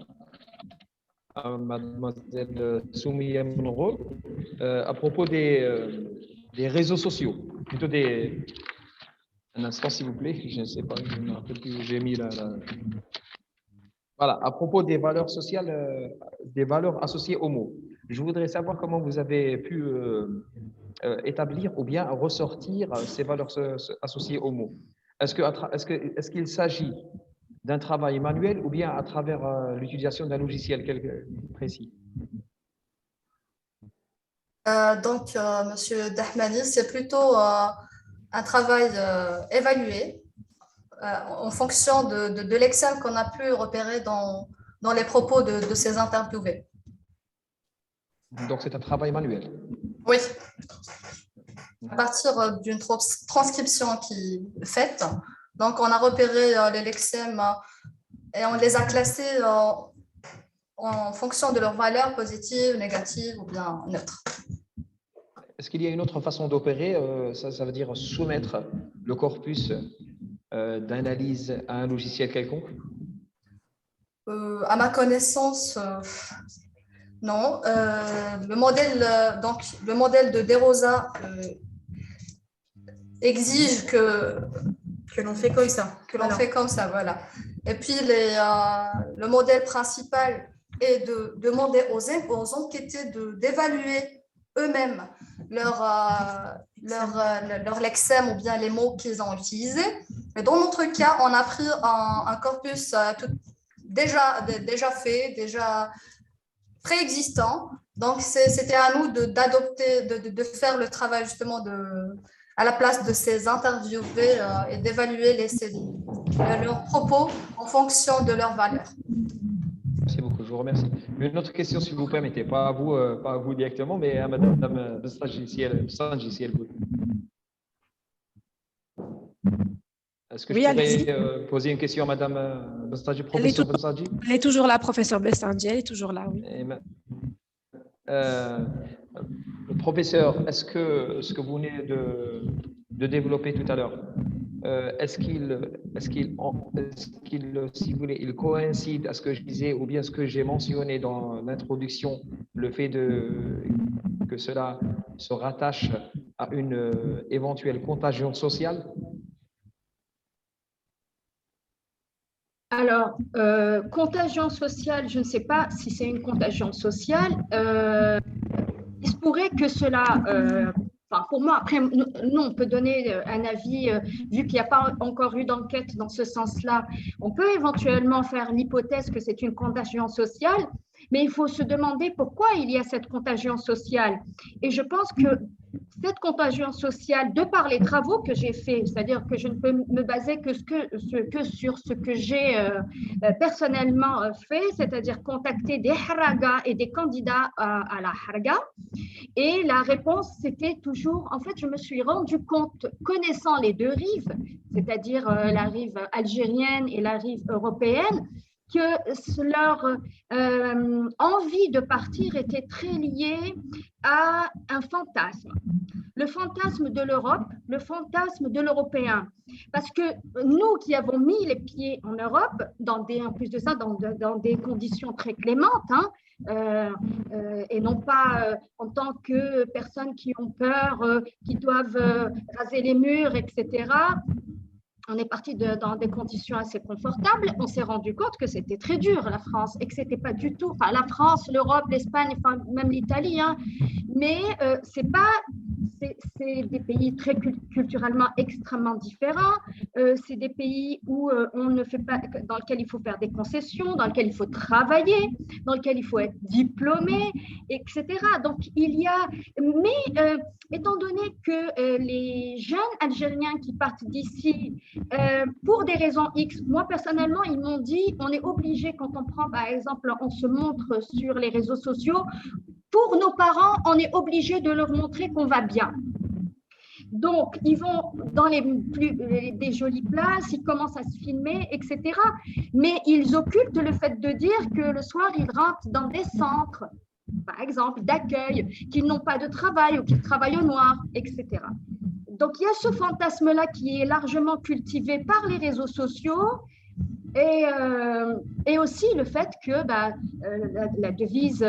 Speaker 3: mademoiselle Soumia Monro à propos des réseaux sociaux, plutôt des... Un instant, s'il vous plaît, je ne sais pas, je me rappelle plus où j'ai mis Voilà, à propos des valeurs sociales, des valeurs associées au mot. Je voudrais savoir comment vous avez pu établir ou bien ressortir ces valeurs associées au mot. Est-ce qu'il s'agit d'un travail manuel ou bien à travers l'utilisation d'un logiciel précis?
Speaker 6: Monsieur Dahmani, c'est plutôt un travail évalué en fonction de l'excel qu'on a pu repérer dans les propos de ces interviewés.
Speaker 3: Donc, c'est un travail manuel?
Speaker 6: Oui. À partir d'une transcription qui est faite, donc on a repéré les lexèmes et on les a classés en fonction de leurs valeurs positives, négatives ou bien neutres.
Speaker 3: Est-ce qu'il y a une autre façon d'opérer? Ça veut dire soumettre le corpus d'analyse à un logiciel quelconque?
Speaker 6: À ma connaissance, non. Le modèle de DeRosa exige que l'on fait comme ça. Que l'on fait comme ça, voilà. Et puis, le modèle principal est de demander aux enquêtés d'évaluer eux-mêmes leur lexème ou bien les mots qu'ils ont utilisés. Et dans notre cas, on a pris un corpus déjà fait, déjà préexistant. Donc, c'était à nous de faire le travail justement à la place de ces interviewés et d'évaluer leurs propos en fonction de leurs valeurs.
Speaker 3: Merci beaucoup, je vous remercie. Une autre question, si vous permettez, pas à vous directement, mais à Madame Bestandji, si elle veut. Est-ce que je pourrais poser une question à Madame Bestandji, professeur Bestandji?
Speaker 2: Elle est toujours là, professeur Bestandji, elle est toujours là, oui.
Speaker 3: Professeur, est-ce que ce que vous venez de développer tout à l'heure, est-ce qu'il, si vous voulez, il coïncide à ce que je disais ou bien ce que j'ai mentionné dans l'introduction, le fait que cela se rattache à une éventuelle contagion sociale?
Speaker 9: Alors, contagion sociale, je ne sais pas si c'est une contagion sociale. Il se pourrait que cela, pour moi, après, nous, on peut donner un avis, vu qu'il n'y a pas encore eu d'enquête dans ce sens-là, on peut éventuellement faire l'hypothèse que c'est une contagion sociale, mais il faut se demander pourquoi il y a cette contagion sociale. Et je pense que cette contagion sociale, de par les travaux que j'ai faits, c'est-à-dire que je ne peux me baser que sur ce que j'ai personnellement fait, c'est-à-dire contacter des haragas et des candidats à la haraga. Et la réponse, c'était toujours, en fait, je me suis rendu compte, connaissant les deux rives, c'est-à-dire la rive algérienne et la rive européenne, que leur envie de partir était très liée à un fantasme. Le fantasme de l'Europe, le fantasme de l'Européen. Parce que nous qui avons mis les pieds en Europe, en plus de ça, dans des conditions très clémentes, et non pas en tant que personnes qui ont peur, qui doivent raser les murs, etc., on est parti dans des conditions assez confortables. On s'est rendu compte que c'était très dur, la France, et que c'était pas du tout, la France, l'Europe, l'Espagne, même l'Italie, mais c'est pas c'est des pays très culturellement extrêmement différents. C'est des pays où on ne fait pas, dans lesquels il faut faire des concessions, dans lesquels il faut travailler, dans lesquels il faut être diplômé, etc. Donc, étant donné que les jeunes Algériens qui partent d'ici pour des raisons X, moi personnellement, ils m'ont dit, on est obligé quand on prend, par exemple, on se montre sur les réseaux sociaux, pour nos parents, on est obligé de leur montrer qu'on va bien. Donc, ils vont dans des jolies places, ils commencent à se filmer, etc. Mais ils occultent le fait de dire que le soir, ils rentrent dans des centres, par exemple, d'accueil, qu'ils n'ont pas de travail ou qu'ils travaillent au noir, etc. Donc, il y a ce fantasme-là qui est largement cultivé par les réseaux sociaux et aussi le fait que la devise,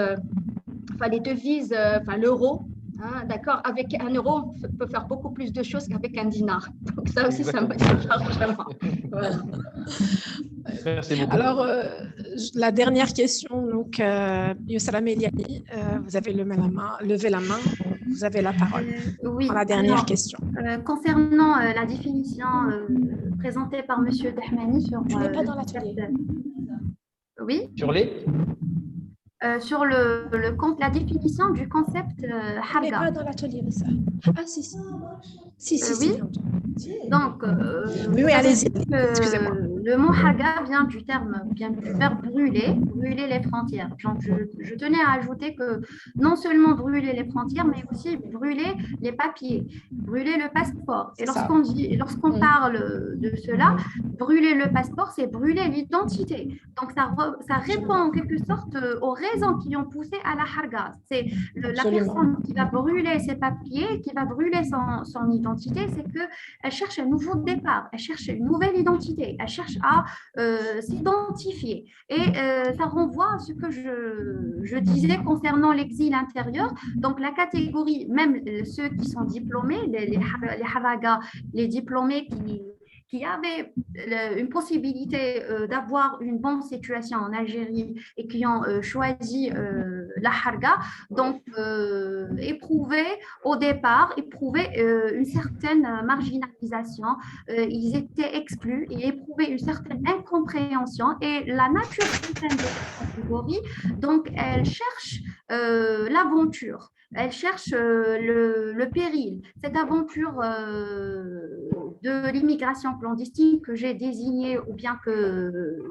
Speaker 9: l'euro, hein, d'accord, avec un euro, on peut faire beaucoup plus de choses qu'avec un dinar. Donc, ça aussi, ça me charge vraiment. Voilà.
Speaker 3: Merci beaucoup.
Speaker 2: Alors, la dernière question, donc, Youssalam Eliani, vous avez levé la main, vous avez la parole.
Speaker 7: Oui.
Speaker 2: Pour la dernière question.
Speaker 7: Concernant la définition présentée par M. Dahmani sur…
Speaker 2: Tu n'es pas dans l'atelier.
Speaker 7: Oui.
Speaker 3: Sur les
Speaker 7: sur la définition du concept harga.
Speaker 2: Tu n'es pas dans l'atelier, mais ça. Ah, si.
Speaker 7: Oui. Donc,
Speaker 2: oui, allez-y. Excusez-moi.
Speaker 7: Le mot harga vient du verbe brûler les frontières. Donc, je tenais à ajouter que non seulement brûler les frontières, mais aussi brûler les papiers, brûler le passeport. Et lorsqu'on parle de cela, brûler le passeport, c'est brûler l'identité. Donc, ça répond en quelque sorte aux raisons qui ont poussé à la harga. C'est la personne qui va brûler ses papiers, qui va brûler son identité, c'est qu'elle cherche un nouveau départ, elle cherche une nouvelle identité, elle cherche à s'identifier. Et ça renvoie à ce que je disais concernant l'exil intérieur. Donc, la catégorie, même ceux qui sont diplômés, les haragas, les diplômés qui avaient une possibilité d'avoir une bonne situation en Algérie et qui ont choisi la harga, donc éprouvaient une certaine marginalisation, ils étaient exclus, ils éprouvaient une certaine incompréhension et la nature de cette catégorie, donc elle cherche l'aventure. Elle cherche le péril, cette aventure de l'immigration clandestine que j'ai désignée, ou bien que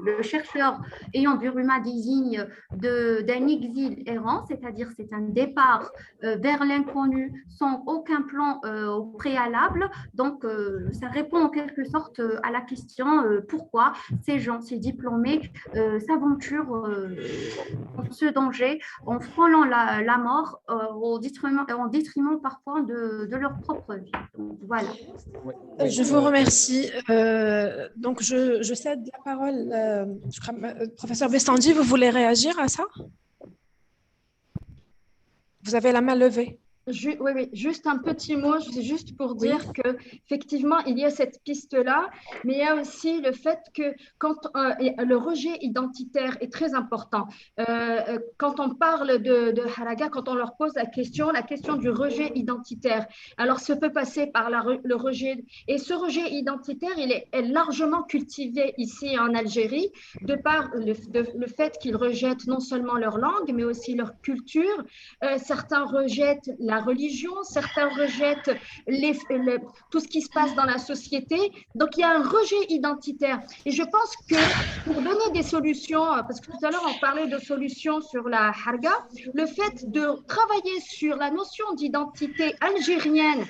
Speaker 7: le chercheur ayant Buruma désigne d'un exil errant, c'est-à-dire c'est un départ vers l'inconnu sans aucun plan au préalable. Donc, ça répond en quelque sorte à la question pourquoi ces gens, ces diplômés s'aventurent dans ce danger en frôlant la mort en détriment parfois de leur propre vie. Donc, voilà.
Speaker 2: Je vous remercie. Donc, je cède la parole. Professeur Bestandi, vous voulez réagir à ça? Vous avez la main levée.
Speaker 9: Oui, juste un petit mot, c'est juste pour dire qu'effectivement, il y a cette piste-là, mais il y a aussi le fait que quand le rejet identitaire est très important. Quand on parle de haraga, quand on leur pose la question du rejet identitaire, alors ça peut passer par le rejet, et ce rejet identitaire, il est largement cultivé ici en Algérie, de par le fait qu'ils rejettent non seulement leur langue, mais aussi leur culture. Certains rejettent la religion, certains rejettent tout ce qui se passe dans la société. Donc, il y a un rejet identitaire. Et je pense que pour donner des solutions, parce que tout à l'heure, on parlait de solutions sur la harga, le fait de travailler sur la notion d'identité algérienne,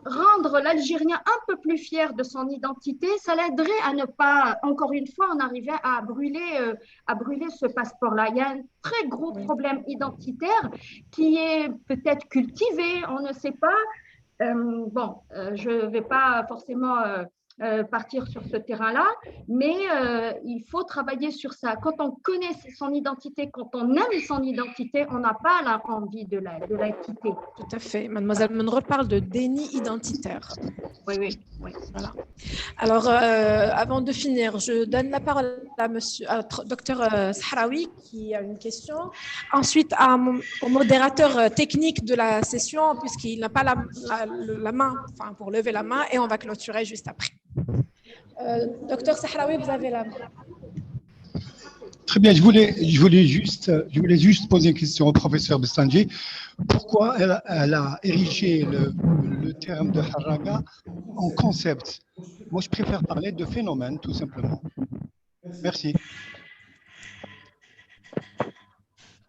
Speaker 9: rendre l'Algérien un peu plus fier de son identité, ça l'aiderait à ne pas, encore une fois, en arriver à brûler ce passeport-là. Il y a un très gros problème identitaire qui est peut-être cultivé, on ne sait pas. Je ne vais pas forcément partir sur ce terrain-là, mais il faut travailler sur ça. Quand on connaît son identité, quand on aime son identité, on n'a pas envie de la quitter.
Speaker 2: Tout à fait. Mademoiselle Menrol parle de déni identitaire.
Speaker 9: Oui.
Speaker 2: Voilà. Alors, avant de finir, je donne la parole à docteur Sahraoui qui a une question. Ensuite, au modérateur technique de la session, puisqu'il n'a pas la main, enfin, pour lever la main, et on va clôturer juste après. Docteur Sahraoui, vous avez la main.
Speaker 11: Très bien, je voulais juste poser une question au professeur Bestanji. Pourquoi elle a érigé le terme de Haraga en concept? Moi, je préfère parler de phénomène, tout simplement. Merci.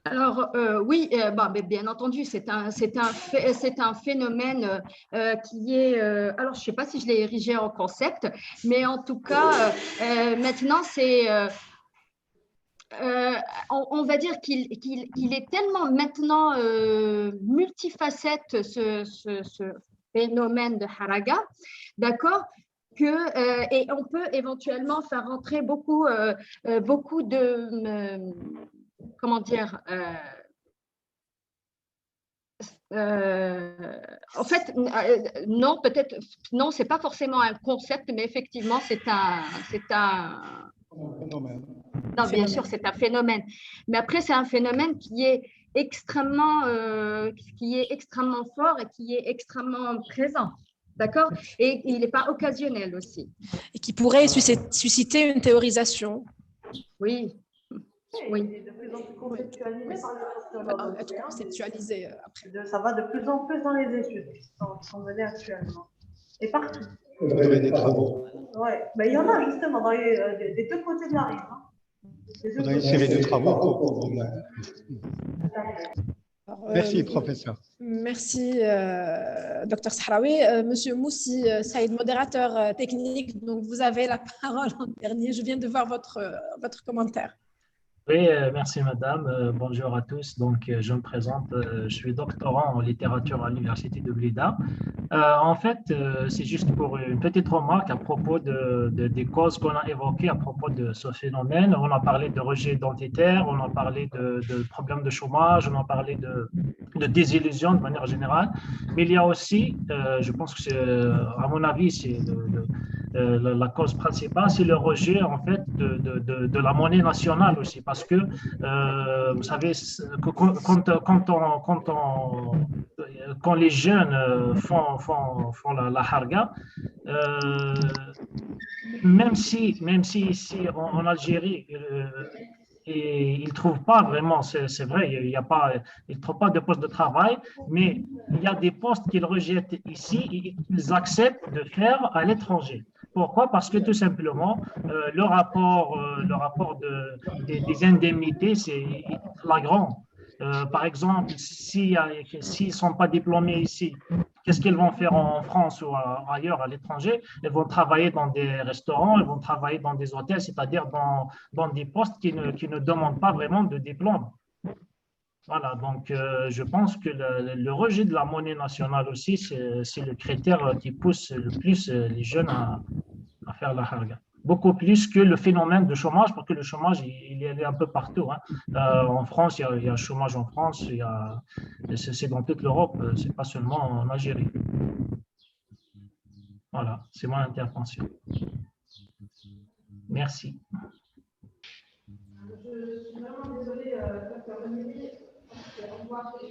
Speaker 9: Alors, oui, mais bien entendu, c'est un phénomène qui est… alors, je ne sais pas si je l'ai érigé en concept, mais en tout cas, maintenant, c'est… on va dire qu'il est tellement maintenant multifacette, ce phénomène de Haraga, d'accord, et on peut éventuellement faire rentrer beaucoup de… comment dire, en fait, non, peut-être, non, c'est pas forcément un concept, mais effectivement, c'est un
Speaker 11: phénomène.
Speaker 9: Non, bien sûr, c'est un phénomène. Mais après, c'est un phénomène qui est extrêmement fort et qui est extrêmement présent. D'accord? Et il n'est pas occasionnel aussi.
Speaker 2: Et qui pourrait susciter une théorisation.
Speaker 9: Oui. Oui.
Speaker 8: De plus en plus conceptualisé par les
Speaker 2: être conceptualisé après.
Speaker 8: Ça va de plus en plus dans les études qui sont menées actuellement. Et partout.
Speaker 11: Il y aurait des travaux.
Speaker 8: Ouais, il y en a justement dans des deux côtés de la rive.
Speaker 11: Il faudrait une série de travaux. Merci, professeur.
Speaker 2: Merci, docteur Sahraoui. Monsieur Moussi Saïd, modérateur technique, donc vous avez la parole en dernier. Je viens de voir votre commentaire.
Speaker 1: Oui, merci madame. Bonjour à tous. Donc, je me présente. Je suis doctorant en littérature à l'Université de Blida. En fait, c'est juste pour une petite remarque à propos des causes qu'on a évoquées à propos de ce phénomène. On a parlé de rejet identitaire, on a parlé de problèmes de chômage, on a parlé de désillusion de manière générale. Mais il y a aussi, je pense que à mon avis, c'est la cause principale, c'est le rejet en fait de la monnaie nationale aussi, parce que vous savez, quand les jeunes font la harga, même si ici en Algérie, et ils ne trouvent pas vraiment, c'est vrai, ils ne trouvent pas de poste de travail, mais il y a des postes qu'ils rejettent ici et qu'ils acceptent de faire à l'étranger. Pourquoi? Parce que tout simplement, le rapport des indemnités, c'est flagrant. Par exemple, s'ils ne sont pas diplômés ici, qu'est-ce qu'ils vont faire en France ou ailleurs, à l'étranger? Ils vont travailler dans des restaurants, ils vont travailler dans des hôtels, c'est-à-dire dans des postes qui ne demandent pas vraiment de diplôme. Voilà, donc je pense que le rejet de la monnaie nationale aussi, c'est le critère qui pousse le plus les jeunes à faire la harga. Beaucoup plus que le phénomène de chômage, parce que le chômage, il est un peu partout. Hein. En France, il y a chômage en France, c'est dans toute l'Europe, c'est pas seulement en Algérie. Voilà, c'est mon intervention. Merci.
Speaker 12: Je suis vraiment désolée, docteur Benelli, parce qu'on voit il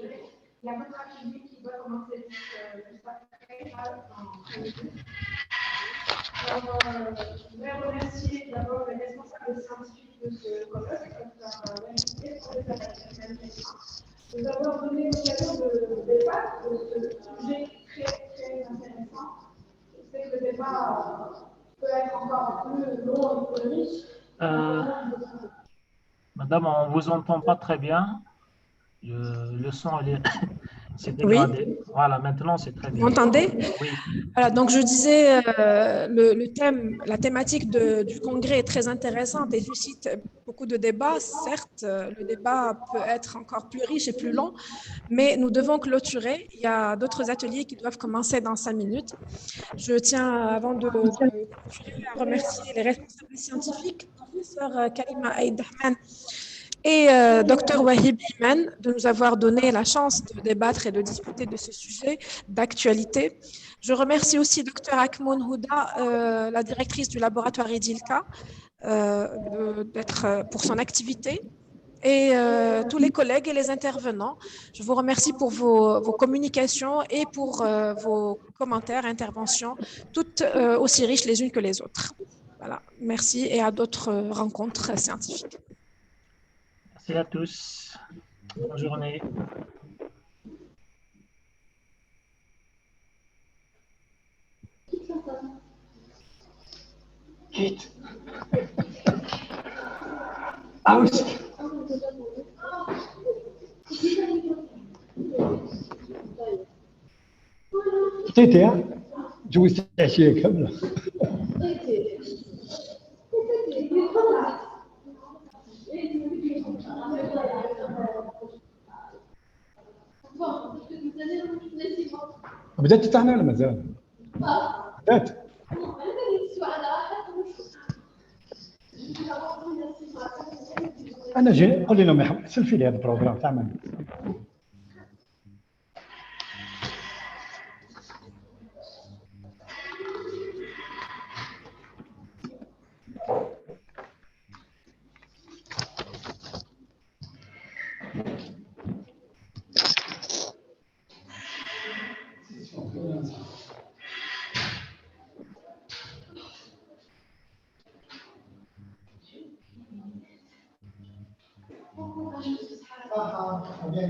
Speaker 12: y a votre activité qui doit commencer juste après. Alors, je voudrais remercier d'abord les responsables scientifiques de ce colloque, Dr. Benelli, professeur de nous avoir donné l'occasion de débattre de ce sujet très intéressant. Je sais que le débat peut être encore plus long et plus riche.
Speaker 1: Madame, on ne vous entend pas très bien. Le son, c'est dégradé. Voilà, maintenant c'est très bien.
Speaker 2: Vous m'entendez?
Speaker 1: Oui.
Speaker 2: Voilà, donc je disais, le thème, la thématique du congrès est très intéressante et suscite beaucoup de débats. Certes, le débat peut être encore plus riche et plus long, mais nous devons clôturer. Il y a d'autres ateliers qui doivent commencer dans 5 minutes. Je tiens, avant de clôturer, à remercier les responsables scientifiques, professeur Karima Aïd Ahmed et Dr Wahib Iman, de nous avoir donné la chance de débattre et de discuter de ce sujet d'actualité. Je remercie aussi Dr Akmoun Houda, la directrice du laboratoire Idilka, pour son activité, et tous les collègues et les intervenants. Je vous remercie pour vos communications et pour vos commentaires, interventions, toutes aussi riches les unes que les autres. Voilà, merci et à d'autres rencontres scientifiques.
Speaker 1: Merci à tous. Bonne journée.
Speaker 11: Vite. Aus. تيتي جوزت العشية كاملة. بدأت تتعنى ولا مازال؟ بدأت. أنا جاي قول لهم يا حبيبي سلفي لي هذا البروجرام تعمل. Bien